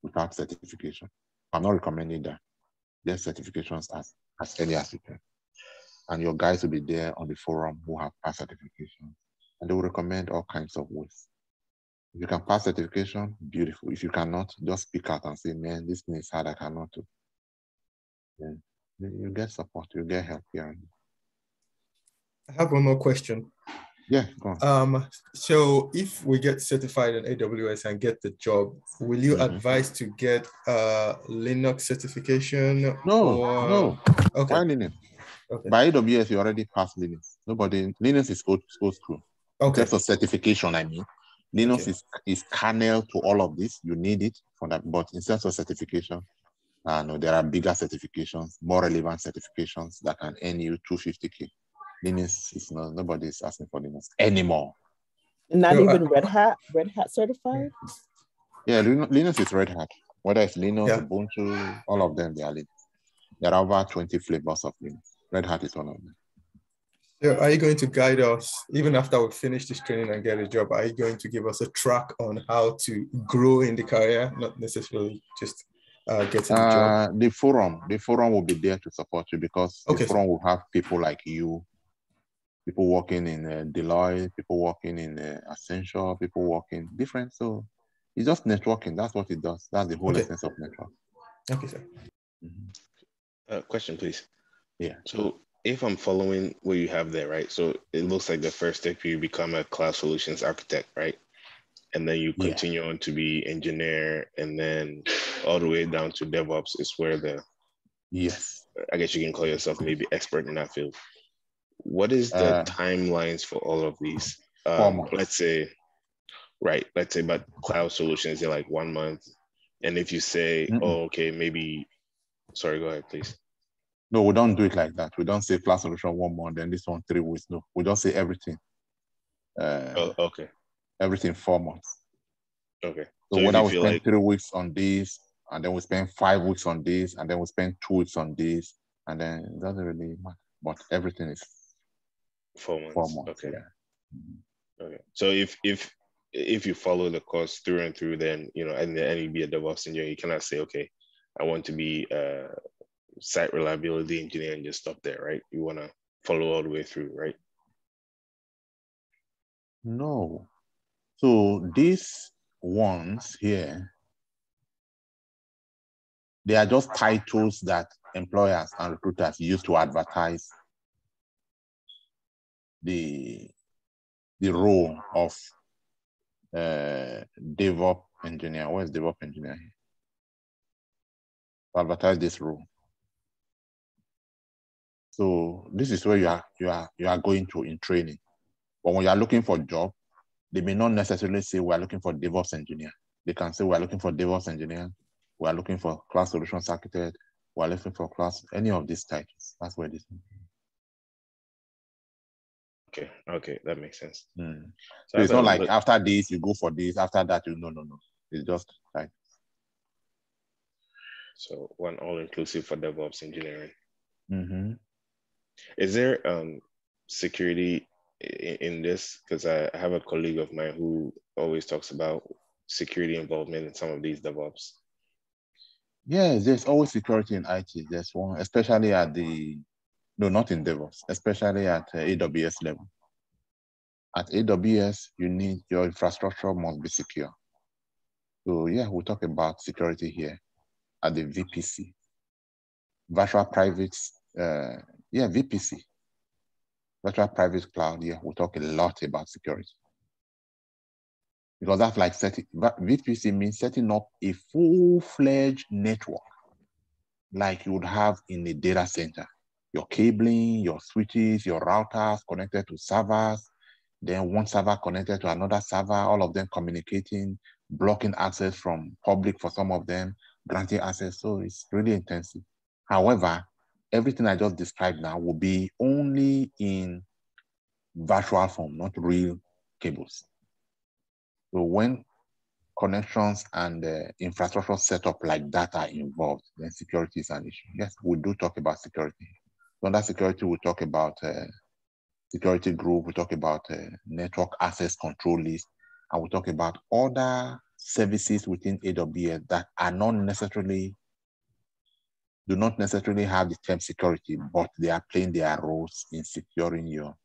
without certification. I'm not recommending that. Get certifications as early as you can. And your guys will be there on the forum who have passed certification, and they will recommend all kinds of ways. If you can pass certification, beautiful. If you cannot, just speak out and say, man, this thing is hard, I cannot do. Then you get support, you get help here. I have one more question. Yeah, go on. So if we get certified in AWS and get the job, will you advise to get Linux certification? No. Okay. Why Linux? Okay. By AWS, you already passed Linux. Linux is old school. Okay. In terms of certification, I mean, Linux is kernel to all of this. You need it for that. But in terms of certification, no, there are bigger certifications, more relevant certifications that can earn you $250K. Linux is not, nobody is asking for Linux anymore. Not even Red Hat certified? Yeah, Linux is Red Hat. Whether it's Linux, Ubuntu, all of them, they are Linux. There are over 20 flavors of Linux. Red Hat is one of them. So are you going to guide us, even after we finish this training and get a job, are you going to give us a track on how to grow in the career, not necessarily just getting the job? The forum will be there to support you, because the forum will have people like you, people working in Deloitte, people working in Accenture, people working different. So it's just networking. That's what it does. That's the whole essence of network. Okay, sir. Question, please. Yeah. So if I'm following what you have there, right? So it looks like the first step, you become a cloud solutions architect, right? And then you continue on to be engineer, and then all the way down to DevOps is where I guess you can call yourself maybe expert in that field. What is the timelines for all of these? Let's say, but cloud solutions are like 1 month. And if you say, maybe, sorry, go ahead, please. No, we don't do it like that. We don't say cloud solution 1 month, then this one 3 weeks. No, we don't say everything. Everything 4 months. Okay. So whether we spend 3 weeks on this, and then we spend 5 weeks on this, and then we spend 2 weeks on this, and then it doesn't really matter. But everything is 4 months. 4 months. Okay. Yeah. Okay. So if you follow the course through and through, then and you be a DevOps engineer, you cannot say, okay, I want to be a site reliability engineer and just stop there, right? You want to follow all the way through, right? No. So these ones here, they are just titles that employers and recruiters use to advertise the role of DevOps engineer. Where's DevOps engineer here? To advertise this role. So this is where you are going to in training. But when you are looking for a job, they may not necessarily say we are looking for DevOps engineer. They can say we are looking for DevOps engineer. We are looking for cloud solutions architect. We are looking for any of these titles. That's where this is. Okay, that makes sense. So it's not like after this, you go for this, after that, no. It's just like. So one all-inclusive for DevOps engineering. Mm-hmm. Is there security in this? Because I have a colleague of mine who always talks about security involvement in some of these DevOps. Yes, there's always security in IT. There's one, especially at not in DevOps, especially at AWS level. At AWS, you need your infrastructure must be secure. So yeah, we'll talk about security here at the VPC. Virtual private, VPC. Virtual private cloud, we'll talk a lot about security. Because that's like VPC means setting up a full-fledged network like you would have in a data center. Your cabling, your switches, your routers connected to servers, then one server connected to another server, all of them communicating, blocking access from public for some of them, granting access. So it's really intensive. However, everything I just described now will be only in virtual form, not real cables. So when connections and infrastructure setup like that are involved, then security is an issue. Yes, we do talk about security. So under security, we talk about security group, we talk about network access control list, and we talk about other services within AWS that are do not necessarily have the term security, but they are playing their roles in securing your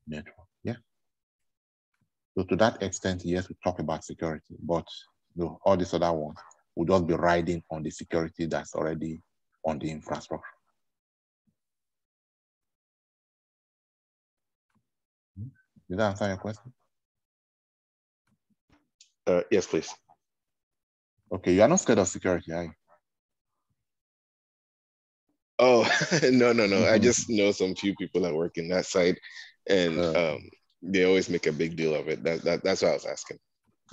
network. Yeah. So to that extent, yes, we talk about security, but all these other ones will just be riding on the security that's already on the infrastructure. Did that answer your question? Yes, please. Okay, you are not scared of security, are you? Oh, no. I just know some few people that work in that site, and they always make a big deal of it. That's what I was asking.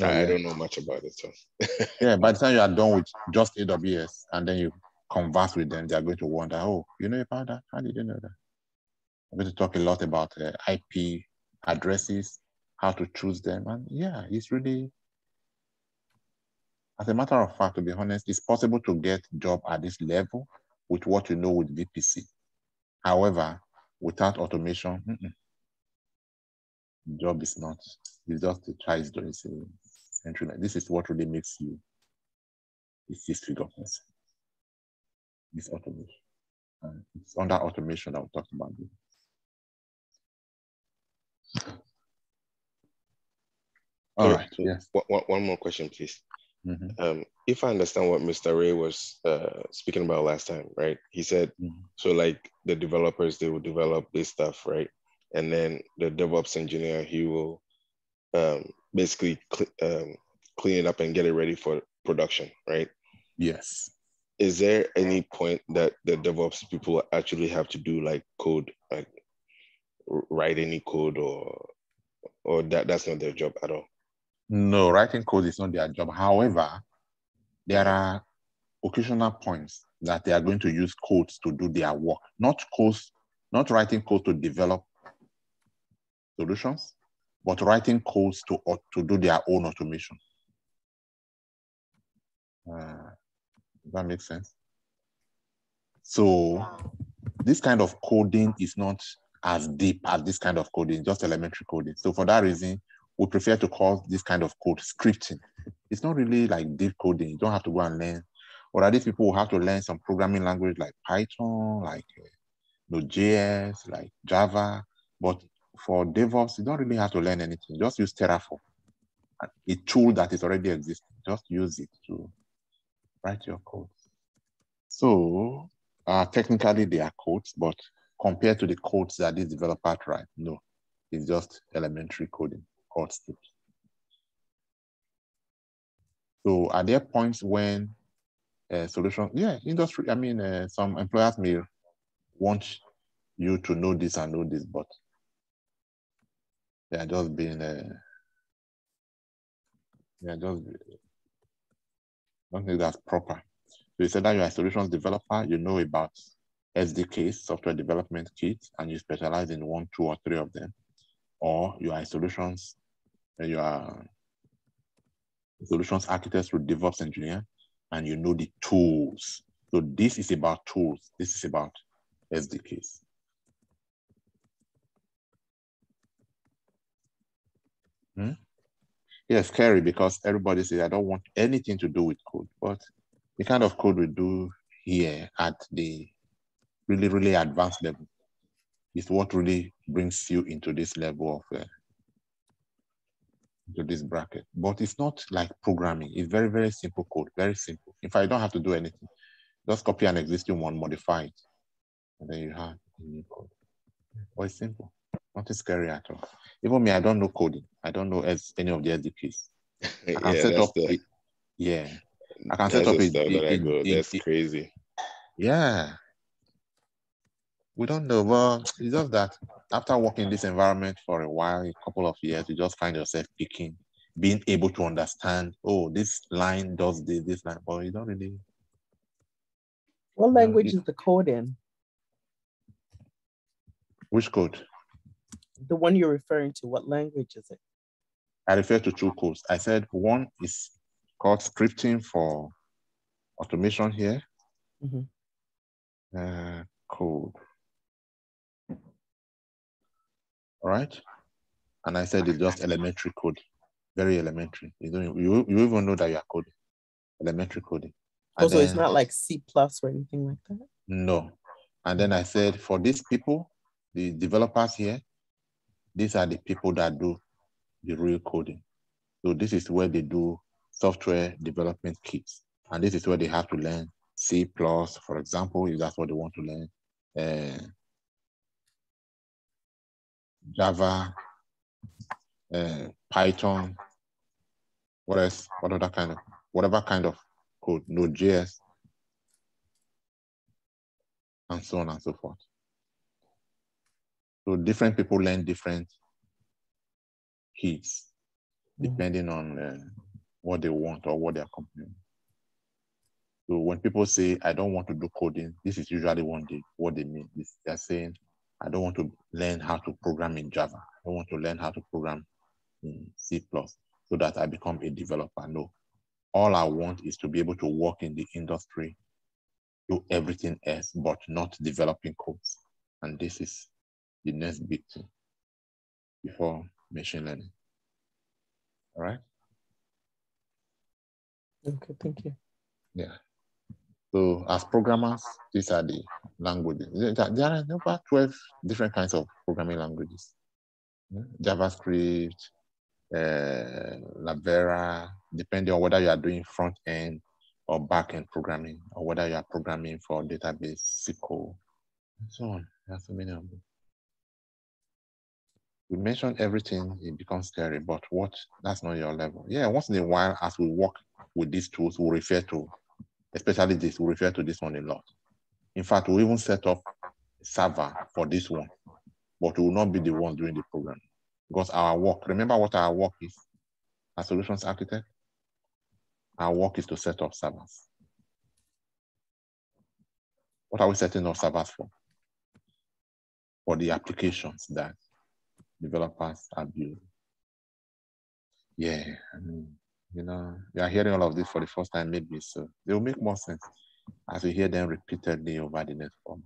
I don't know much about it, so. Yeah, by the time you are done with just AWS and then you converse with them, they are going to wonder, oh, you know about that? How did you know that? I'm going to talk a lot about IP addresses, how to choose them. And yeah, it's really, as a matter of fact, to be honest, it's possible to get a job at this level with what you know with VPC. However, without automation, the job is not, it's just a try, it's a entry line. This is what really makes you a six-figure person. This automation. And it's under automation that we talked about this. All right, yes. One more question, please. If I understand what Mr. Ray was speaking about last time, right? He said, so like the developers, they will develop this stuff, right? And then the DevOps engineer, he will basically clean it up and get it ready for production, right? Yes. Is there any point that the DevOps people actually have to do like code, like write any code, or that's not their job at all? No, writing code is not their job. However, there are occasional points that they are going to use codes to do their work, not writing code to develop solutions, but writing codes to do their own automation. Does that make sense? So this kind of coding is not as deep as this kind of coding, just elementary coding. So for that reason, we prefer to call this kind of code scripting. It's not really like deep coding. You don't have to go and learn. Or are these people who have to learn some programming language like Python, like Node.js, like Java. But for DevOps, you don't really have to learn anything. Just use Terraform, a tool that is already existing. Just use it to write your code. So technically they are codes, but compared to the codes that these developers write, no, it's just elementary coding, code scripts. So are there points when solution, industry, some employers may want you to know this and know this, but they are just being, I don't think that's proper. So you said that you're a solutions developer, you know about SDKs, software development kits, and you specialize in 1, 2, or 3 of them. Or you are a solutions architect with DevOps engineer, and you know the tools. So this is about tools. This is about SDKs. Yeah, scary because everybody says, I don't want anything to do with code, but the kind of code we do here at the really, really advanced level is what really brings you into this level of, into this bracket. But it's not like programming. It's very, very simple code, very simple. In fact, you don't have to do anything. Just copy an existing one, modify it, and then you have a new code. But it's simple, nothing scary at all. Even me, I don't know coding. I don't know any of the SDKs. I can set up I can set up that's crazy. Yeah. We don't know, but it's just that after working in this environment for a while, a couple of years, you just find yourself being able to understand, oh, this line does this line, but you don't really. What language is the code in? Which code? The one you're referring to, what language is it? I refer to 2 codes. I said one is called scripting for automation here. Code. All right. And I said it's just elementary code, very elementary. You even know that you are coding, elementary coding. So it's not like C+ or anything like that? No. And then I said, for these people, the developers here, these are the people that do the real coding. So this is where they do software development kits. And this is where they have to learn C+, for example, if that's what they want to learn. Java, Python, what else? Whatever kind of code, Node.js, and so on and so forth. So different people learn different keys depending on what they want or what they're comparing. So when people say, I don't want to do coding, this is usually what they mean. They're saying, I don't want to learn how to program in Java. I don't want to learn how to program in C++ so that I become a developer. No, all I want is to be able to work in the industry, do everything else, but not developing codes. And this is the next big thing before machine learning. All right? Okay, thank you. Yeah. So as programmers, these are the languages. There are about 12 different kinds of programming languages. JavaScript, Labera, depending on whether you are doing front end or back end programming, or whether you are programming for database, SQL, and so on. There are so many of them. We mentioned everything, it becomes scary, but that's not your level. Yeah, once in a while, as we work with these tools, we refer to, especially this, we refer to this one a lot. In fact, we even set up a server for this one, but we will not be the one doing the program. Because our work, remember what our work is as solutions architect? Our work is to set up servers. What are we setting up servers for? For the applications that developers are building. Yeah, you are hearing all of this for the first time, maybe, so they will make more sense as we hear them repeatedly over the next form.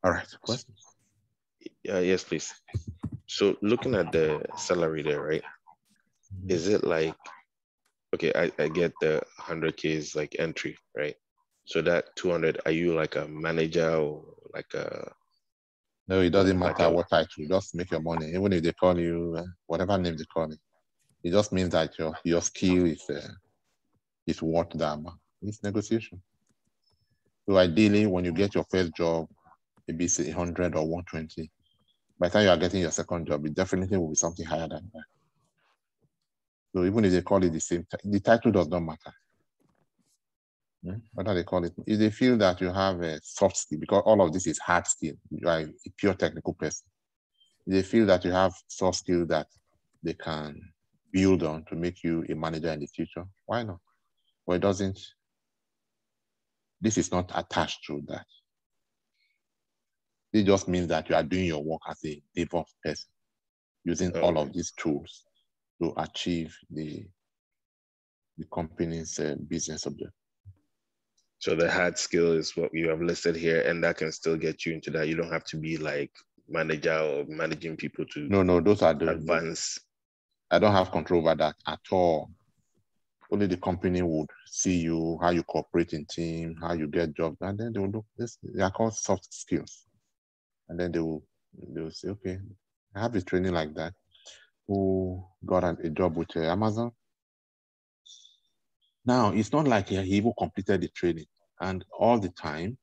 All right, questions? Yes, please. So looking at the salary there, right? Is it like, okay, I get the 100K is like entry, right? So that 200, are you like a manager or like a? No, it doesn't matter what title, just make your money. Even if they call you, whatever name they call it, it just means that your skill is worth that amount. It's negotiation. So ideally, when you get your first job, maybe say 100 or 120, by the time you are getting your second job, it definitely will be something higher than that. So even if they call it the same, the title does not matter. Whether they call it, if they feel that you have a soft skill, because all of this is hard skill, you are a pure technical person. If they feel that you have soft skill that they can build on to make you a manager in the future, why not? Well, it doesn't, this is not attached to that. It just means that you are doing your work as a DevOps person, using all of these tools to achieve the company's business objective. So the hard skill is what you have listed here, and that can still get you into that. You don't have to be like manager or managing people to no, those are the advance. I don't have control over that at all. Only the company would see you, how you cooperate in team, how you get jobs, and then they will look this. They are called soft skills, and then they will say, okay, I have a training like that. Who got a job with Amazon? Now it's not like he even completed the training, and all the time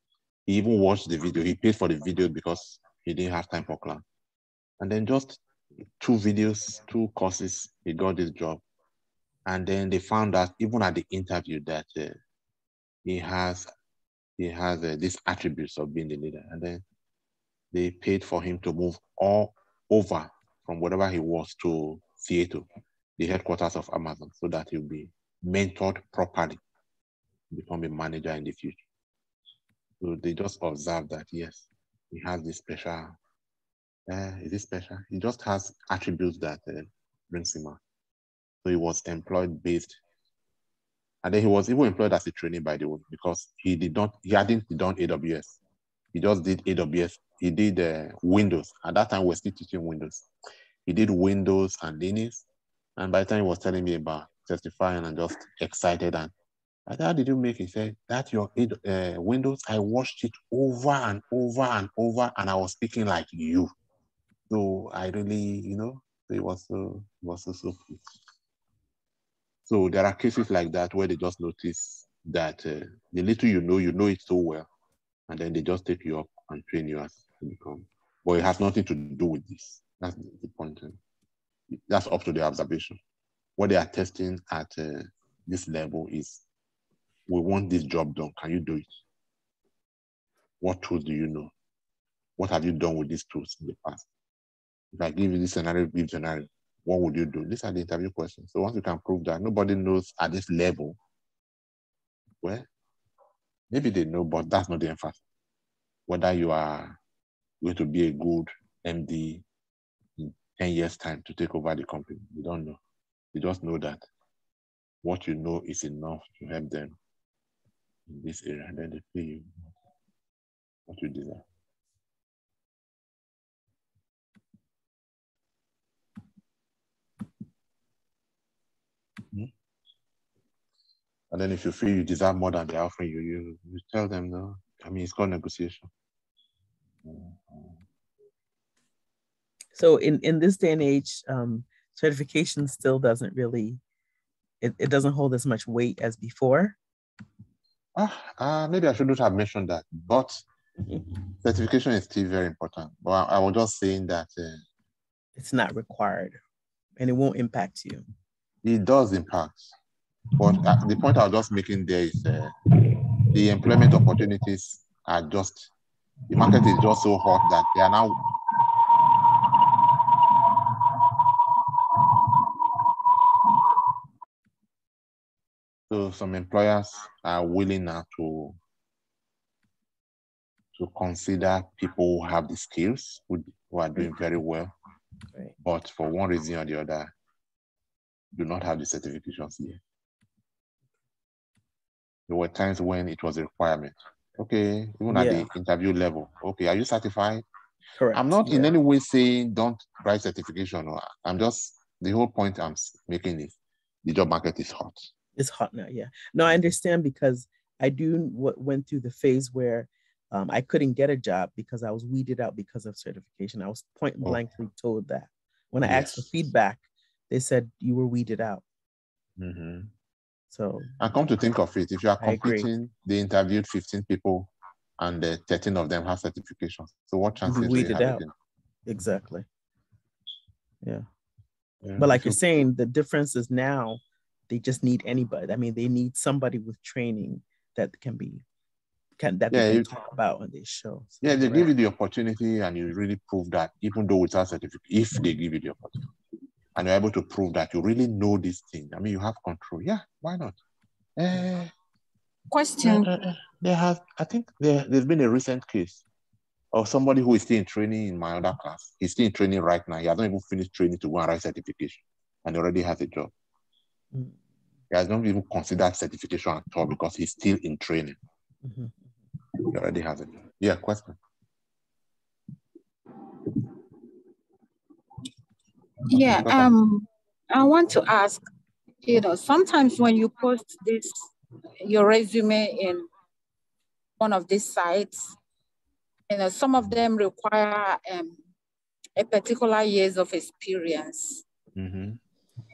he even watched the video. He paid for the video because he didn't have time for class, and then just 2 videos, 2 courses, he got this job. And then they found out even at the interview that he has these attributes of being the leader. And then they paid for him to move all over from whatever he was to Seattle, the headquarters of Amazon, so that he'll be mentored properly to become a manager in the future. So they just observed that, yes, he has this special, is it special? He just has attributes that brings him out. So he was employed based, and then he was even employed as a trainee, by the way, because he hadn't done AWS. He just did AWS. He did Windows. At that time, we were still teaching Windows. He did Windows and Linux. And by the time he was telling me about certifying, and just excited, and I said, how did you make it? He said, that's your Windows. I watched it over and over and over, and I was speaking like you. So I really, it was so cool. So there are cases like that where they just notice that the little you know it so well, and then they just take you up and train you as to become. But it has nothing to do with this. That's the point. That's up to the observation. What they are testing at this level is, we want this job done. Can you do it? What tools do you know? What have you done with these tools in the past? If I give you this scenario, what would you do? These are the interview questions. So once you can prove that nobody knows at this level, well, maybe they know, but that's not the emphasis. Whether you are going to be a good MD in 10 years' time to take over the company, you don't know. You just know that what you know is enough to help them in this area, and then they pay you what you deserve. And then if you feel you deserve more than they're offering you, you tell them no. I mean, it's called negotiation. So in this day and age, certification still doesn't really, it doesn't hold as much weight as before. Maybe I shouldn't have mentioned that, but certification is still very important. But I was just saying that it's not required and it won't impact you. It does impact. But the point I was just making there is the employment opportunities are just, the market is just so hot that they are now. So some employers are willing now to consider people who have the skills, who are doing very well, right, but for one reason or the other, do not have the certifications yet. There were times when it was a requirement. Okay, even at the interview level. Okay, are you certified? Correct. I'm not in any way saying don't write certification. I'm just, the whole point I'm making is the job market is hot. It's hot now, yeah. No, I understand, because I went through the phase where I couldn't get a job because I was weeded out because of certification. I was point blankly told that. When I asked for feedback, they said you were weeded out. Mm-hmm. So, and come to think of it, if you are competing, they interviewed 15 people and 13 of them have certifications. So what chances do you have again? Exactly. Yeah. But like you're saying, the difference is now they just need anybody. I mean, they need somebody with training that they can talk about on this show. So, they give you the opportunity and you really prove that, even though without certificate, if they give you the opportunity and you're able to prove that you really know this thing, I mean, you have control. Yeah, why not? Question. I think there's been a recent case of somebody who is still in training in my other class. He's still in training right now. He hasn't even finished training to go and write certification, and already has a job. Mm. He has not even considered certification at all because he's still in training. Mm-hmm. He already has a job. Yeah, question. Yeah, I want to ask, sometimes when you post your resume in one of these sites, some of them require a particular years of experience. Mm-hmm.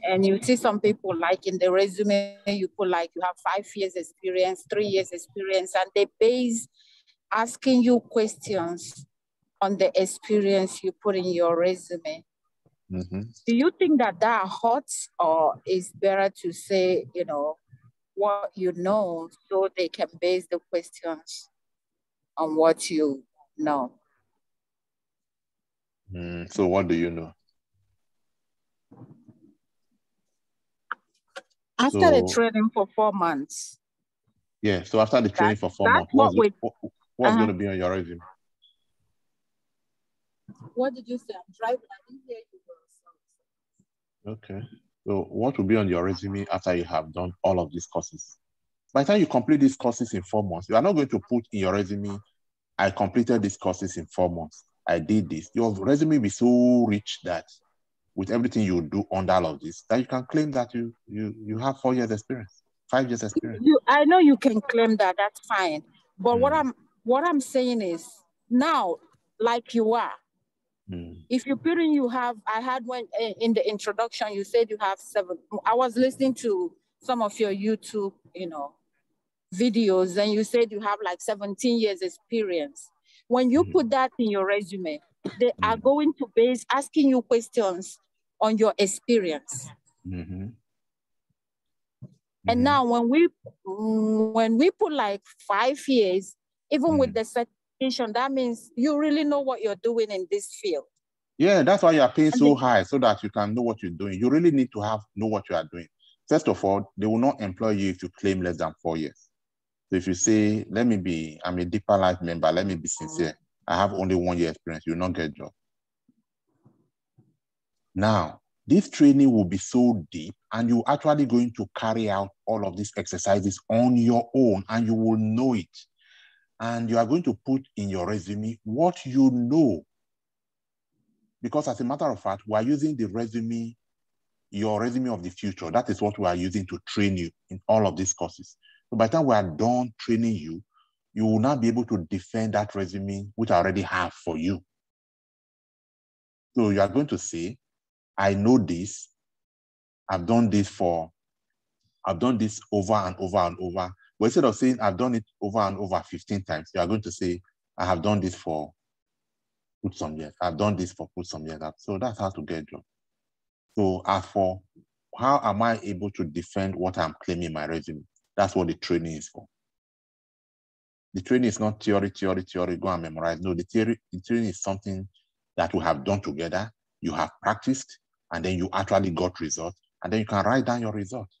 And you see some people, like in the resume, you put like you have 5 years experience, 3 years experience, and they base asking you questions on the experience you put in your resume. Mm-hmm. Do you think that hurts, or is better to say, what you know, so they can base the questions on what you know? So what do you know? After the training for 4 months. Yeah, so after the training for 4 months, what's going to be on your resume? What did you say? I'm driving. I didn't hear you. Okay. So what will be on your resume after you have done all of these courses? By the time you complete these courses in 4 months, you are not going to put in your resume, I completed these courses in 4 months. I did this. Your resume will be so rich that with everything you do under all of this, that you can claim that you have 4 years experience, 5 years experience. I know you can claim that, that's fine. But what I'm saying is, now, like you are, if you put in I had when in the introduction, you said you have 7. I was listening to some of your YouTube, videos, and you said you have like 17 years experience. When you put that in your resume, they are going to base asking you questions on your experience. And now when we put like 5 years, even with the certification, that means you really know what you're doing in this field. Yeah, that's why you're paying so high, so that you can know what you're doing. You really need to know what you are doing. First of all, they will not employ you if you claim less than 4 years. So if you say, I'm a Deeper Life member, let me be sincere, I have only 1 year experience, you will not get a job. Now, this training will be so deep, and you're actually going to carry out all of these exercises on your own, and you will know it. And you are going to put in your resume what you know. Because as a matter of fact, we are using the resume, your resume of the future. That is what we are using to train you in all of these courses. So by the time we are done training you, you will not be able to defend that resume, which I already have for you. So you are going to say, I know this. I've done this over and over and over. But instead of saying I've done it over and over 15 times, you are going to say, I have done this for put some years. I've done this for put some years. So that's how to get a job. So as for how am I able to defend what I'm claiming in my resume? That's what the training is for. The training is not theory, go and memorize. No, the training is something that we have done together. You have practiced, and then you actually got results, and then you can write down your results.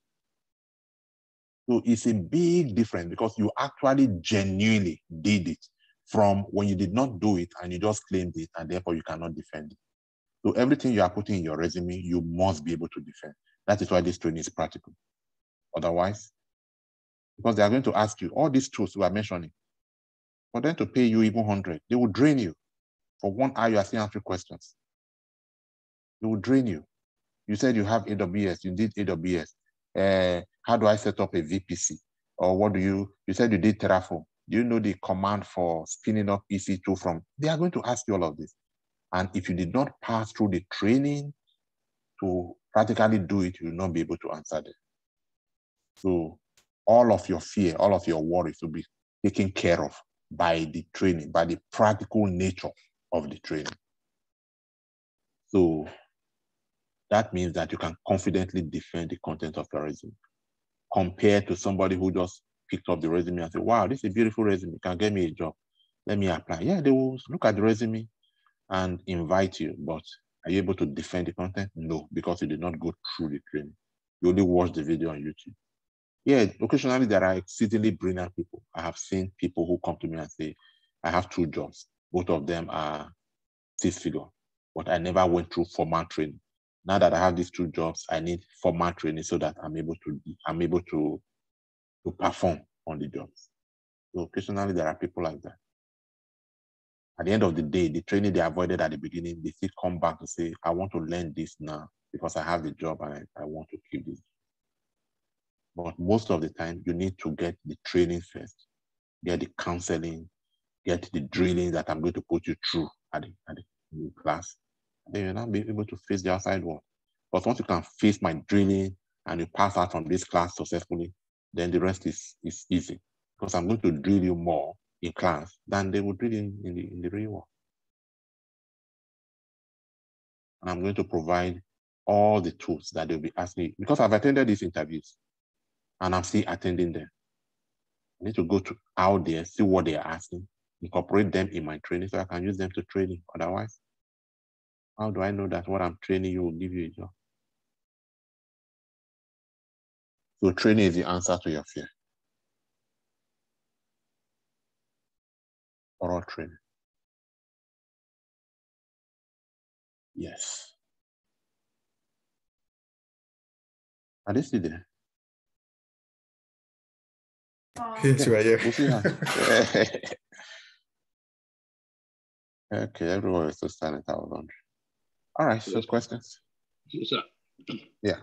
So it's a big difference because you actually genuinely did it from when you did not do it and you just claimed it, and therefore you cannot defend it. So everything you are putting in your resume, you must be able to defend. That is why this training is practical. Otherwise, because they are going to ask you all these tools we are mentioning, for them to pay you even 100, they will drain you. For 1 hour, you are still answering questions. They will drain you. You said you have AWS, you did AWS. How do I set up a VPC? Or you said you did Terraform. Do you know the command for spinning up EC2 from? They are going to ask you all of this. And if you did not pass through the training to practically do it, you will not be able to answer them. So all of your fear, all of your worries will be taken care of by the training, by the practical nature of the training. So that means that you can confidently defend the content of your resume compared to somebody who just picked up the resume and said, wow, this is a beautiful resume, you can get me a job. Let me apply. Yeah, they will look at the resume and invite you, but are you able to defend the content? No, because you did not go through the training. You only watch the video on YouTube. Yeah, occasionally there are exceedingly brilliant people. I have seen people who come to me and say, I have 2 jobs. Both of them are 6-figure, but I never went through formal training. Now that I have these 2 jobs, I need formal training so that I'm able to perform on the jobs. So occasionally there are people like that. At the end of the day, the training they avoided at the beginning, they still come back to say, I want to learn this now because I have the job and I want to keep this. But most of the time, you need to get the training first, get the counseling, get the drilling that I'm going to put you through at the class. Then you'll not be able to face the outside world. But once you can face my drilling and you pass out from this class successfully, then the rest is easy. Because I'm going to drill you more in class than they would drill in the real world. And I'm going to provide all the tools that they'll be asking you. Because I've attended these interviews and I'm still attending them. I need to go out there, see what they are asking, incorporate them in my training so I can use them to train you. Otherwise, how do I know that what I'm training you will give you a job? So training is the answer to your fear. Oral training. Yes. Are they still there? Yes, right here. We'll see. Okay, everyone is so silent. I was wondering. All right, so questions? Sir. Yeah.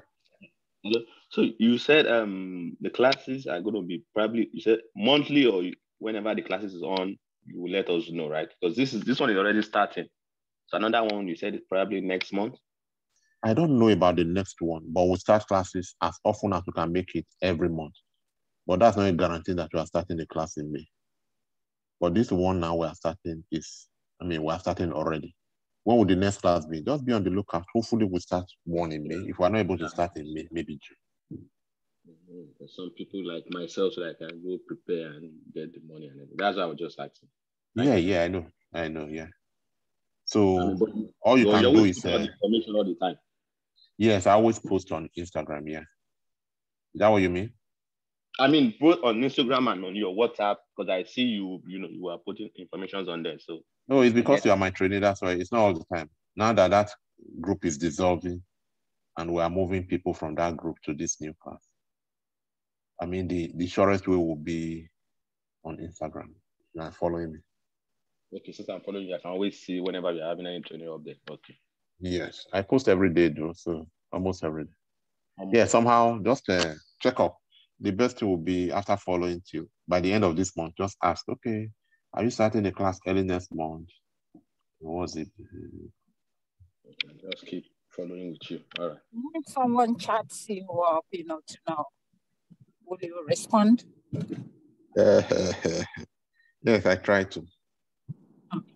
So you said the classes are going to be probably, you said monthly or whenever the classes is on, you will let us know, right? Because this one is already starting. So another one, you said it's probably next month. I don't know about the next one, but we'll start classes as often as we can make it every month. But that's not a guarantee that we are starting the class in May. But this one now we are starting is, we are starting already. When will the next class be? Just be on the lookout. Hopefully we'll start one in May. If we're not able to start in May, maybe June. Some people like myself, so that I can go prepare and get the money and everything. That's why I was just asking. Yeah, I know, yeah. So all you can do is put out the information all the time. Yes, I always post on Instagram, yeah. Is that what you mean? I mean, both on Instagram and on your WhatsApp, because I see you are putting information on there. So no, it's because you are my trainer, that's why. It's not all the time. Now that group is dissolving and we are moving people from that group to this new class, I mean, the shortest way will be on Instagram. You are following me. Okay, since I'm following you, I can always see whenever you're having any training update. Okay. Yes, I post every day, though, so almost every day. Yeah, somehow just check up. The best thing will be after following you. By the end of this month, just ask, okay, are you starting the class early next month? What was it? Okay, just keep following with you. All right. If someone chats you up, to know, will you respond? Yes, I try to.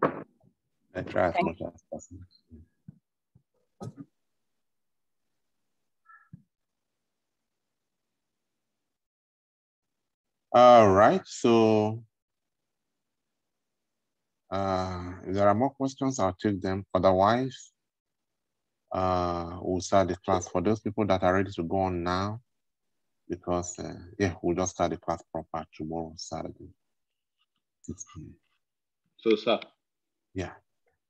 Okay. I try as much as possible. All right, so if there are more questions, I'll take them. Otherwise, we'll start the class for those people that are ready to go on now, because we'll just start the class proper tomorrow, Saturday, 6 p.m. So, sir. Yeah.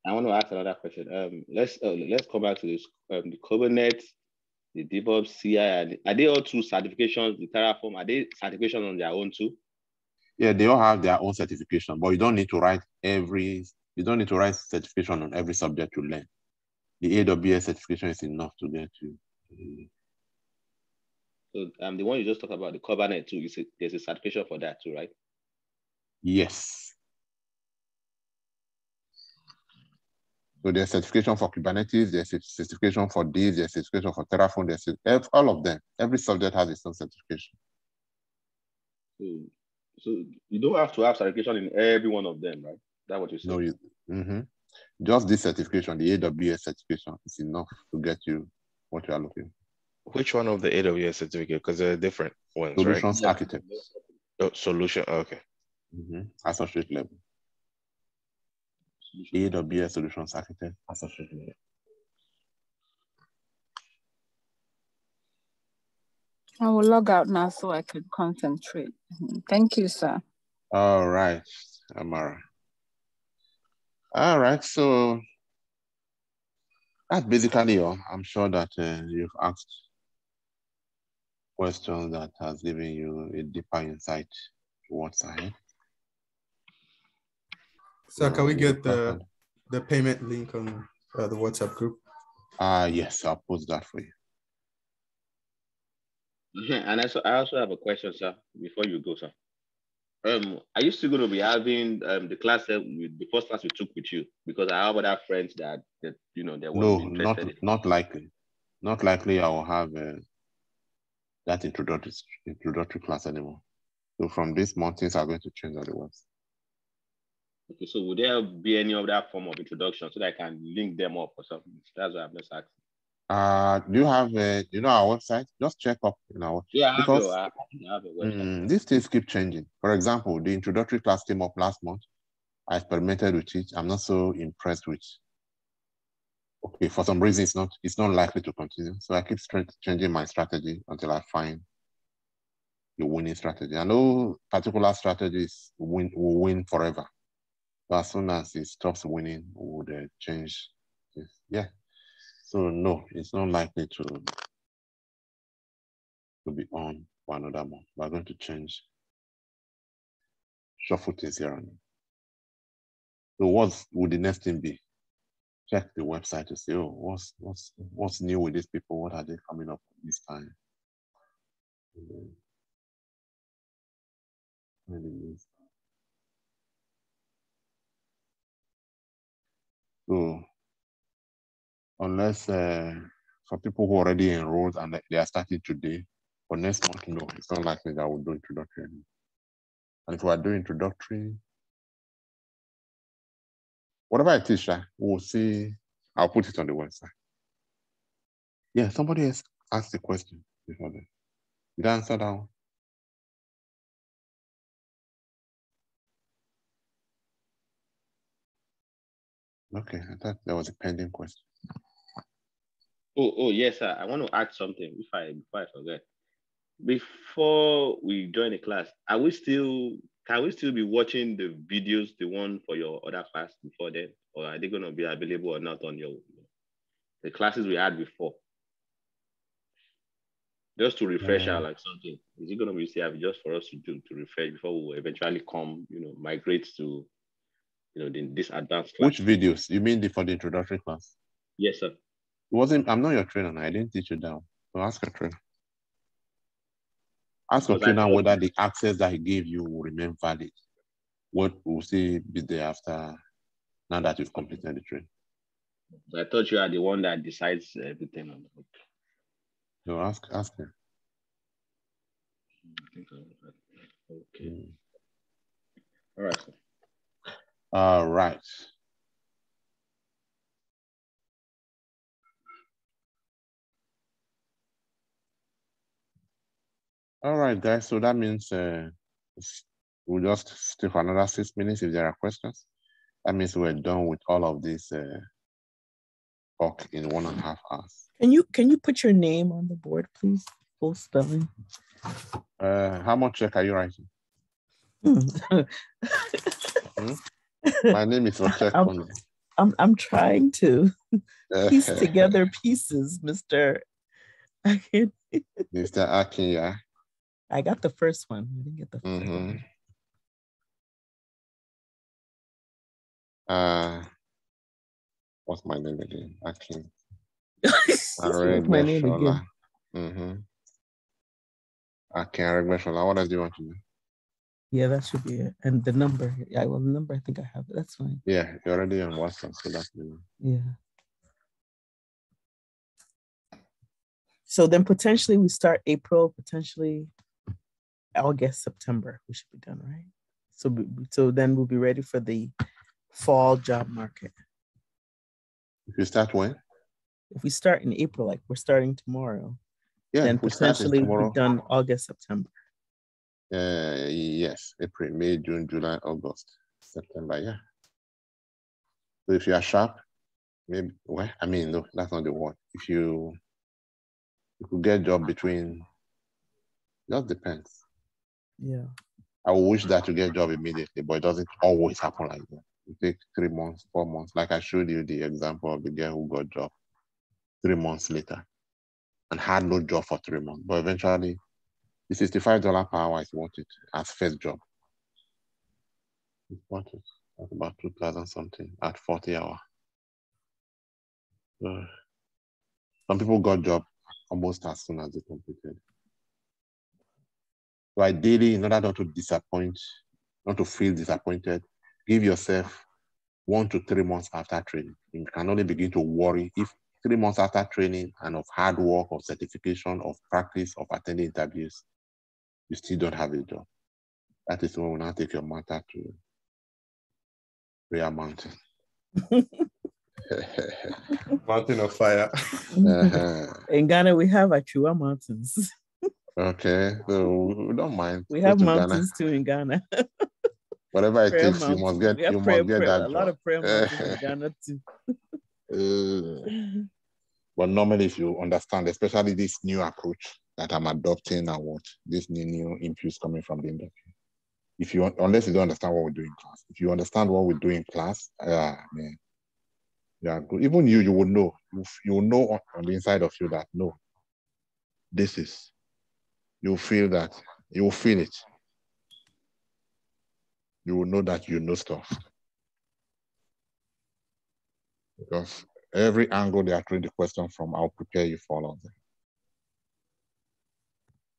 I want to ask another question. Let's come back to this. The Kubernetes, the DevOps, CI, are they all through certifications? The Terraform, are they certifications on their own too? Yeah, they all have their own certification, but you don't need to write certification on every subject you learn. The AWS certification is enough to get you. So the one you just talked about, the Kubernetes too, there's a certification for that too, right? Yes. So there's certification for Kubernetes, there's a certification for this, there's a certification for Terraform, there's all of them. Every subject has its own certification. So you don't have to have certification in every one of them, right? That's what you said. No, just this certification, the AWS certification, is enough to get you what you are looking for. Which one of the AWS certificate? Because there are different ones, Solutions right? architect. Oh, solution, okay. Associate level. AWS Solutions Architect, associate level. I will log out now so I can concentrate. Thank you, sir. All right, Amara. All right, so that's basically all. I'm sure that you've asked questions that has given you a deeper insight to what's ahead. So can we get the payment link on the WhatsApp group? Yes, I'll post that for you. And I also have a question, sir, before you go, sir. Are you still going to be having the class with the first class we took with you? Because I have other friends that they won't be interested. Not likely. Not likely I will have that introductory class anymore. So from this month, things are going to change otherwise. Okay, so would there be any other form of introduction so that I can link them up or something? That's what I'm just asking. Do you have our website? Just check up in our website. Yeah, I have a website. These things keep changing. For example, the introductory class came up last month. I experimented with it. I'm not so impressed with. Okay, for some reason it's not likely to continue. So I keep changing my strategy until I find the winning strategy. I know particular strategies will win forever. But as soon as it stops winning, we would change this. Yeah. So no, it's not likely to be on for another month. We're going to change, shuffle things here and there. So what would the next thing be? Check the website to say, oh, what's new with these people? What are they coming up with this time? So unless for people who already enrolled and they are starting today, For next month, no, it's not likely that we'll do introductory. And if we are doing introductory, whatever I teach, we'll see. I'll put it on the website. Yeah, somebody else asked the question before that. Did I answer that one? Okay, I thought there was a pending question. Oh yes, sir. I want to add something before I forget. Before we join the class, can we still be watching the videos, the one for your other class before then, or are they going to be available or not on the classes we had before? Just to refresh our like something. Is it going to be just for us to refresh before we will eventually come, migrate to, this advanced class? Which videos? You mean for the introductory class? Yes, sir. I'm not your trainer. I didn't teach you down. So ask your trainer. Ask your trainer whether the access that he gave you will remain valid. What will see be there after, now that you've completed the training. I thought you are the one that decides everything on the book. No, ask him. Okay. All right, sir. All right. All right, guys. So that means we'll just stay for another 6 minutes if there are questions. That means we're done with all of this talk in 1.5 hours. Can you put your name on the board, please? Full spelling. How much check are you writing? My name is Ochek. I'm trying to piece together pieces, Mr. Akin. Mr. Akin, yeah. I got the first one. I didn't get the second one. What's my name again? Akin. What's my name again? Akin Aregbesola. What else do you want to do? Yeah, that should be it. And the number. Yeah, well, the number, I think I have it. That's fine. Yeah, you're already on WhatsApp, so that's the number. Yeah. So then potentially we start April, potentially August, September. We should be done, right? So then we'll be ready for the fall job market. If you start when? If we start in April, like we're starting tomorrow, then potentially we'll be done August, September. Yes, April, May, June, July, August, September, yeah. So if you are sharp, maybe, well, I mean, no, that's not the word. If you could get a job between, just depends. Yeah. I wish that you get a job immediately, but it doesn't always happen like that. It takes 3 months, 4 months. Like I showed you the example of the girl who got a job 3 months later and had no job for 3 months. But eventually, the $65 per hour is worth it as first job. It's worth it. That's about 2,000 something at 40 hours. Some people got job almost as soon as they completed. So ideally, in order not to disappoint, not to feel disappointed, give yourself 1 to 3 months after training. You can only begin to worry if 3 months after training and of hard work, of certification, of practice, of attending interviews, you still don't have a job. That is when we now take your matter to Prayer Mountain. Mountain of fire. In Ghana, we have Achua Mountains. Okay, so we don't mind. We have mountains too in Ghana. Whatever it takes, you must get that a job. lot of prayer mountains in Ghana too. But normally, if you understand, especially this new approach that I'm adopting and what this new impulse coming from the industry, unless you don't understand what we do in class, if you understand what we do in class, man, yeah, good. Even you would know. You will know on the inside of you that no, this is. You feel that. You will feel it. You will know that you know stuff. Because every angle they are throwing the question from, I'll prepare you for all of them.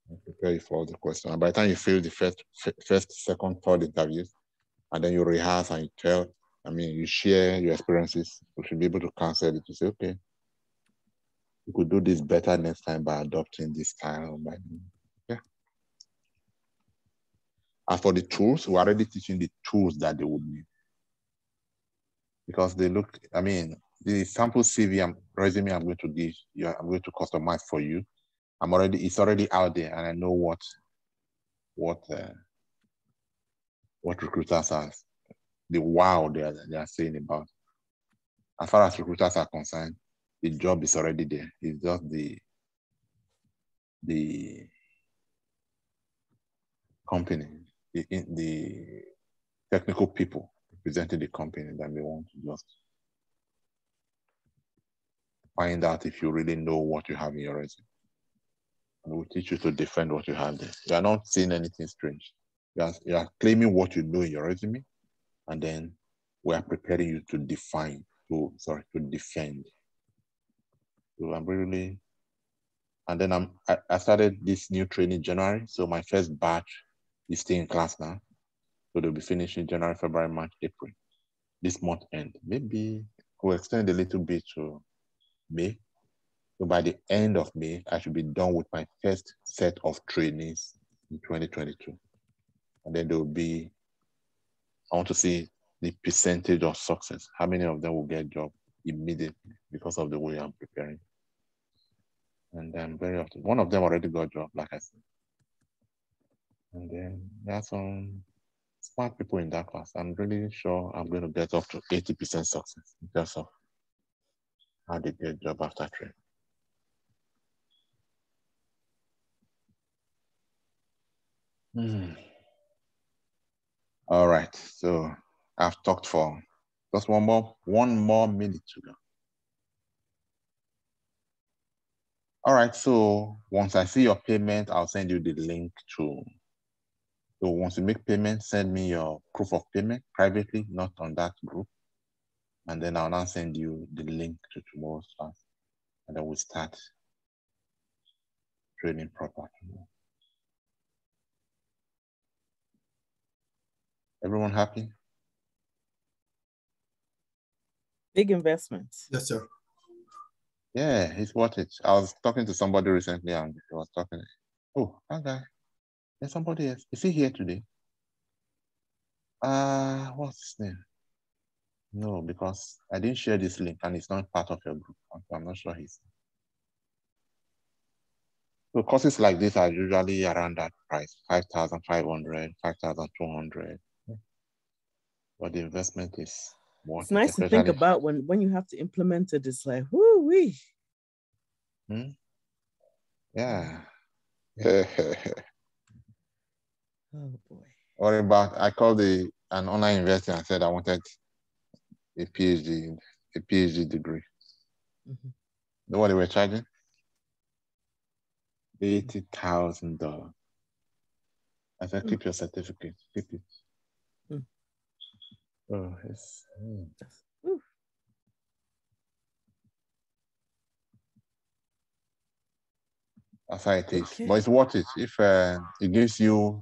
I'll prepare you for all the questions. And by the time you fail the first, second, third interviews, and then you rehearse and you share your experiences, you should be able to cancel it to say, okay, you could do this better next time by adopting this style. As for the tools, we're already teaching the tools that they would need. Because they look, I mean, the sample CV resume I'm going to give you, I'm going to customize for you. It's already out there, and I know what recruiters are, the wow they are saying about. As far as recruiters are concerned, the job is already there. It's just the company, the technical people representing the company that they want to just find out if you really know what you have in your resume. And we'll teach you to defend what you have there. You are not saying anything strange. You are claiming what you know in your resume, and then we are preparing you to defend. So I'm really, and then I started this new training in January. So my first batch is still in class now. So they'll be finishing January, February, March, April. This month end. Maybe we'll extend a little bit to May. So by the end of May, I should be done with my first set of trainees in 2022. And then there will be, I want to see the percentage of success. How many of them will get a job immediately because of the way I'm preparing. And then very often, one of them already got a job, like I said. And then there are some smart people in that class. I'm really sure I'm going to get up to 80% success in terms of how they get a job after training. All right, so I've talked for just one more minute to go. All right, so once I see your payment, I'll send you the link to, so once you make payment, send me your proof of payment privately, not on that group. And then I'll now send you the link to tomorrow's class. And then we'll start training properly. Everyone happy? Big investments. Yes, sir. Yeah, it's worth it. I was talking to somebody recently and he was talking. Oh, that guy. There's somebody else. Is he here today? What's his name? No, because I didn't share this link and it's not part of your group. I'm not sure he's. So courses like this are usually around that price, 5,500, 5,200. But the investment is worth It's nice to think about when you have to implement it. It's like, whoo-wee. Yeah. Oh boy. What about, I called an online investor and said I wanted a PhD degree. You know what they were charging? $80,000. I said, keep your certificate, keep it. Oh, it's. That's how it is. Okay. But it's worth it if it gives you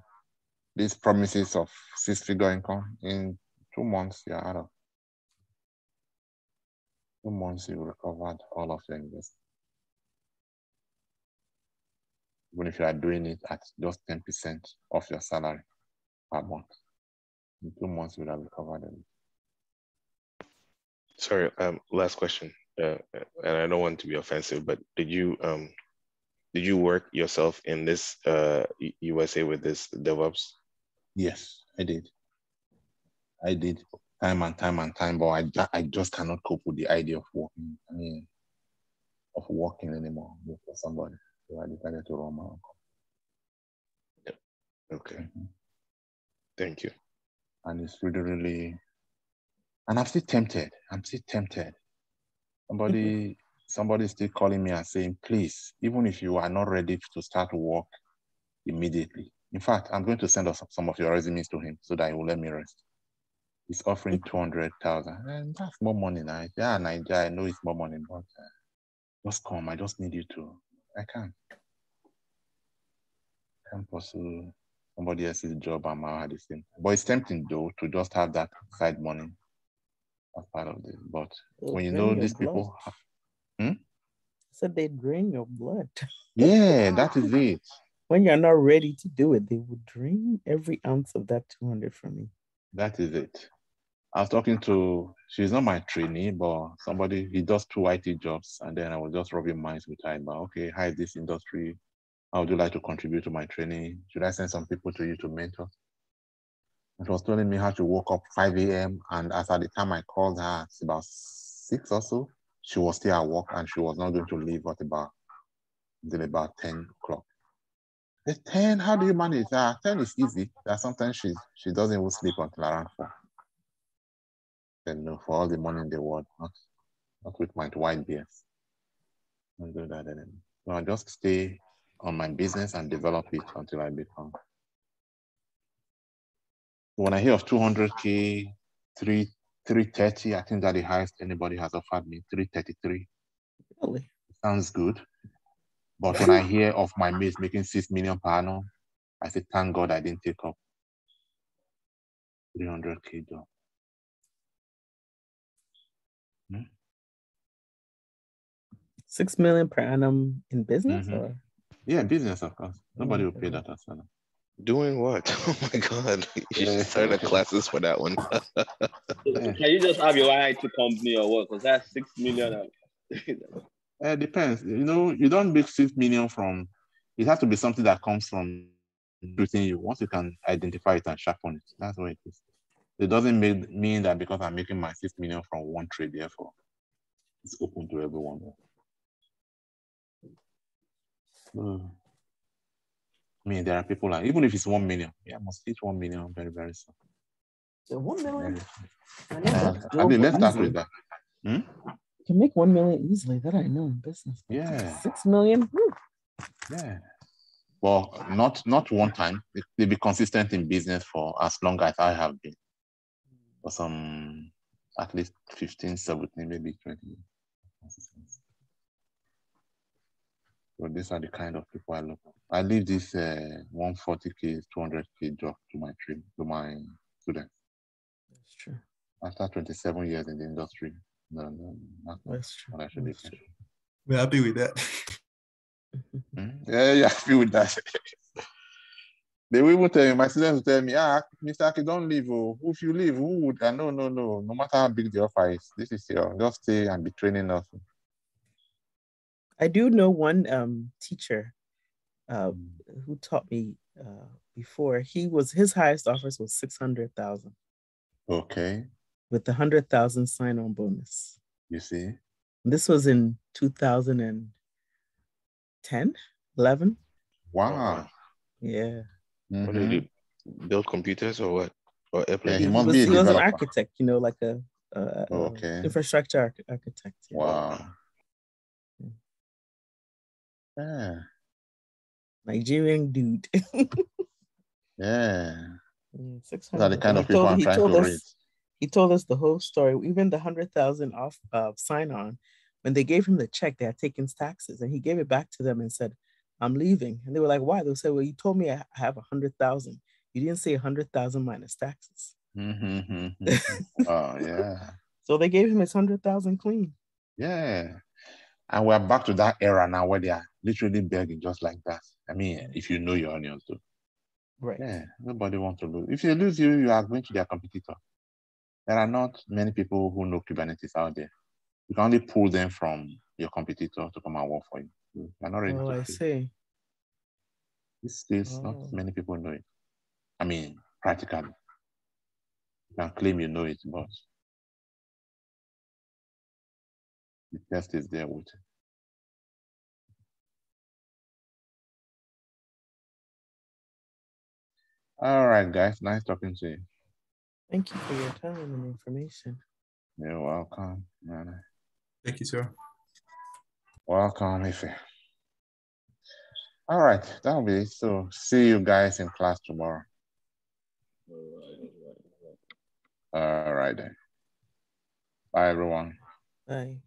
these promises of 6-figure income. In 2 months, you're out of. 2 months, you recovered all of your investment. Even if you are doing it at just 10% of your salary per month. In 2 months, you will have recovered it. Sorry, last question. And I don't want to be offensive, but did you work yourself in this USA with this DevOps? Yes, I did. I did time and time, but I just cannot cope with the idea of working. I mean, of working anymore for somebody. So I decided to run my own company. Yeah. Okay. Thank you. And it's really, and I'm still tempted. Somebody is still calling me and saying, please, even if you are not ready to start work immediately. In fact, I'm going to send us some of your resumes to him so that he will let me rest. He's offering 200,000, and that's more money now. Yeah, Nigeria, I know it's more money, but just come. I just need you to. I can't pursue somebody else's job and I'll have the same. But it's tempting though to just have that side money as part of this. But when you know these people, said they drain your blood. Yeah, that is it. when you're not ready to do it, they would drain every ounce of that 200 from you. That is it. I was talking to, she's not my trainee, but somebody, he does 2 IT jobs. And then I was just rubbing minds with her about, okay, how is this industry? How would you like to contribute to my training? Should I send some people to you to mentor? And she was telling me how to wake up 5 a.m. And as at the time I called her, it's about 6 or so, she was still at work and she was not going to leave until about 10 o'clock. At 10, how do you manage that? 10 is easy. That sometimes she doesn't even sleep until around 4. Then no, for all the money in the world, not with my white beers. Don't do that anymore. So I just stay on my business and develop it until I become. When I hear of 200K, 330, I think that the highest anybody has offered me, 333. Really? Sounds good. But when I hear of my mates making 6 million per annum, I say, thank God I didn't take up 300K job. 6 million per annum in business, or? Yeah, business, of course. Nobody will pay that as well. Doing what? Oh my God! You should start classes for that one. Can you just have your IT company or what? Because that's 6 million. It depends. You know, you don't make 6 million from. It has to be something that comes from within you. Once you can identify it and sharpen it, that's what it is. It doesn't mean that because I'm making my 6 million from one trade, therefore it's open to everyone. I mean, there are people like, even if it's 1 million, yeah, I must hit 1 million very, very soon. So 1 million? Let's start with that. You can make 1 million easily, that I know in business. Yeah. 6 million? Whew. Yeah. Well, not one time. They'll be consistent in business for as long as I have been. For some, at least 15, 17, maybe 20 years. So these are the kind of people I look at. I leave this 140K, 200K job to my students. That's true. After 27 years in the industry, no, that's true. What I should be. We're happy with that. Yeah, happy with that. They will even tell me, my students will tell me, Mr. Akin, don't leave. Oh. If you leave, who would? No. No matter how big the offer is, this is your, just stay and be training us. I do know one teacher who taught me before. His highest offers was 600,000. Okay. With the 100,000 sign-on bonus. You see? This was in 2010, 11. Wow. Yeah. What did you build computers or what? Or he was an architect, like a infrastructure architect. Yeah. Wow. Yeah. Nigerian dude. Yeah. 600. Those are the kind of people I'm trying to raise. He told us the whole story, even the 100,000 off sign on. When they gave him the check, they had taken taxes, and he gave it back to them and said, "I'm leaving." And they were like, "Why?" They said, "Well, you told me I have 100,000. You didn't say 100,000 minus taxes." Oh yeah. So they gave him his 100,000 clean. Yeah. And we're back to that era now where they are literally begging just like that. I mean, if you know your onions too. Right. Yeah, nobody wants to lose. If you lose, you are going to their competitor. There are not many people who know Kubernetes out there. You can only pull them from your competitor to come and work for you. You're not ready to I see. These days, not many people know it. I mean, practically. You can claim you know it, but the test is there with it. All right, guys. Nice talking to you. Thank you for your time and information. You're welcome. Thank you, sir. Welcome, Ife. All right, that'll be it. So see you guys in class tomorrow. All right then. Bye, everyone. Bye.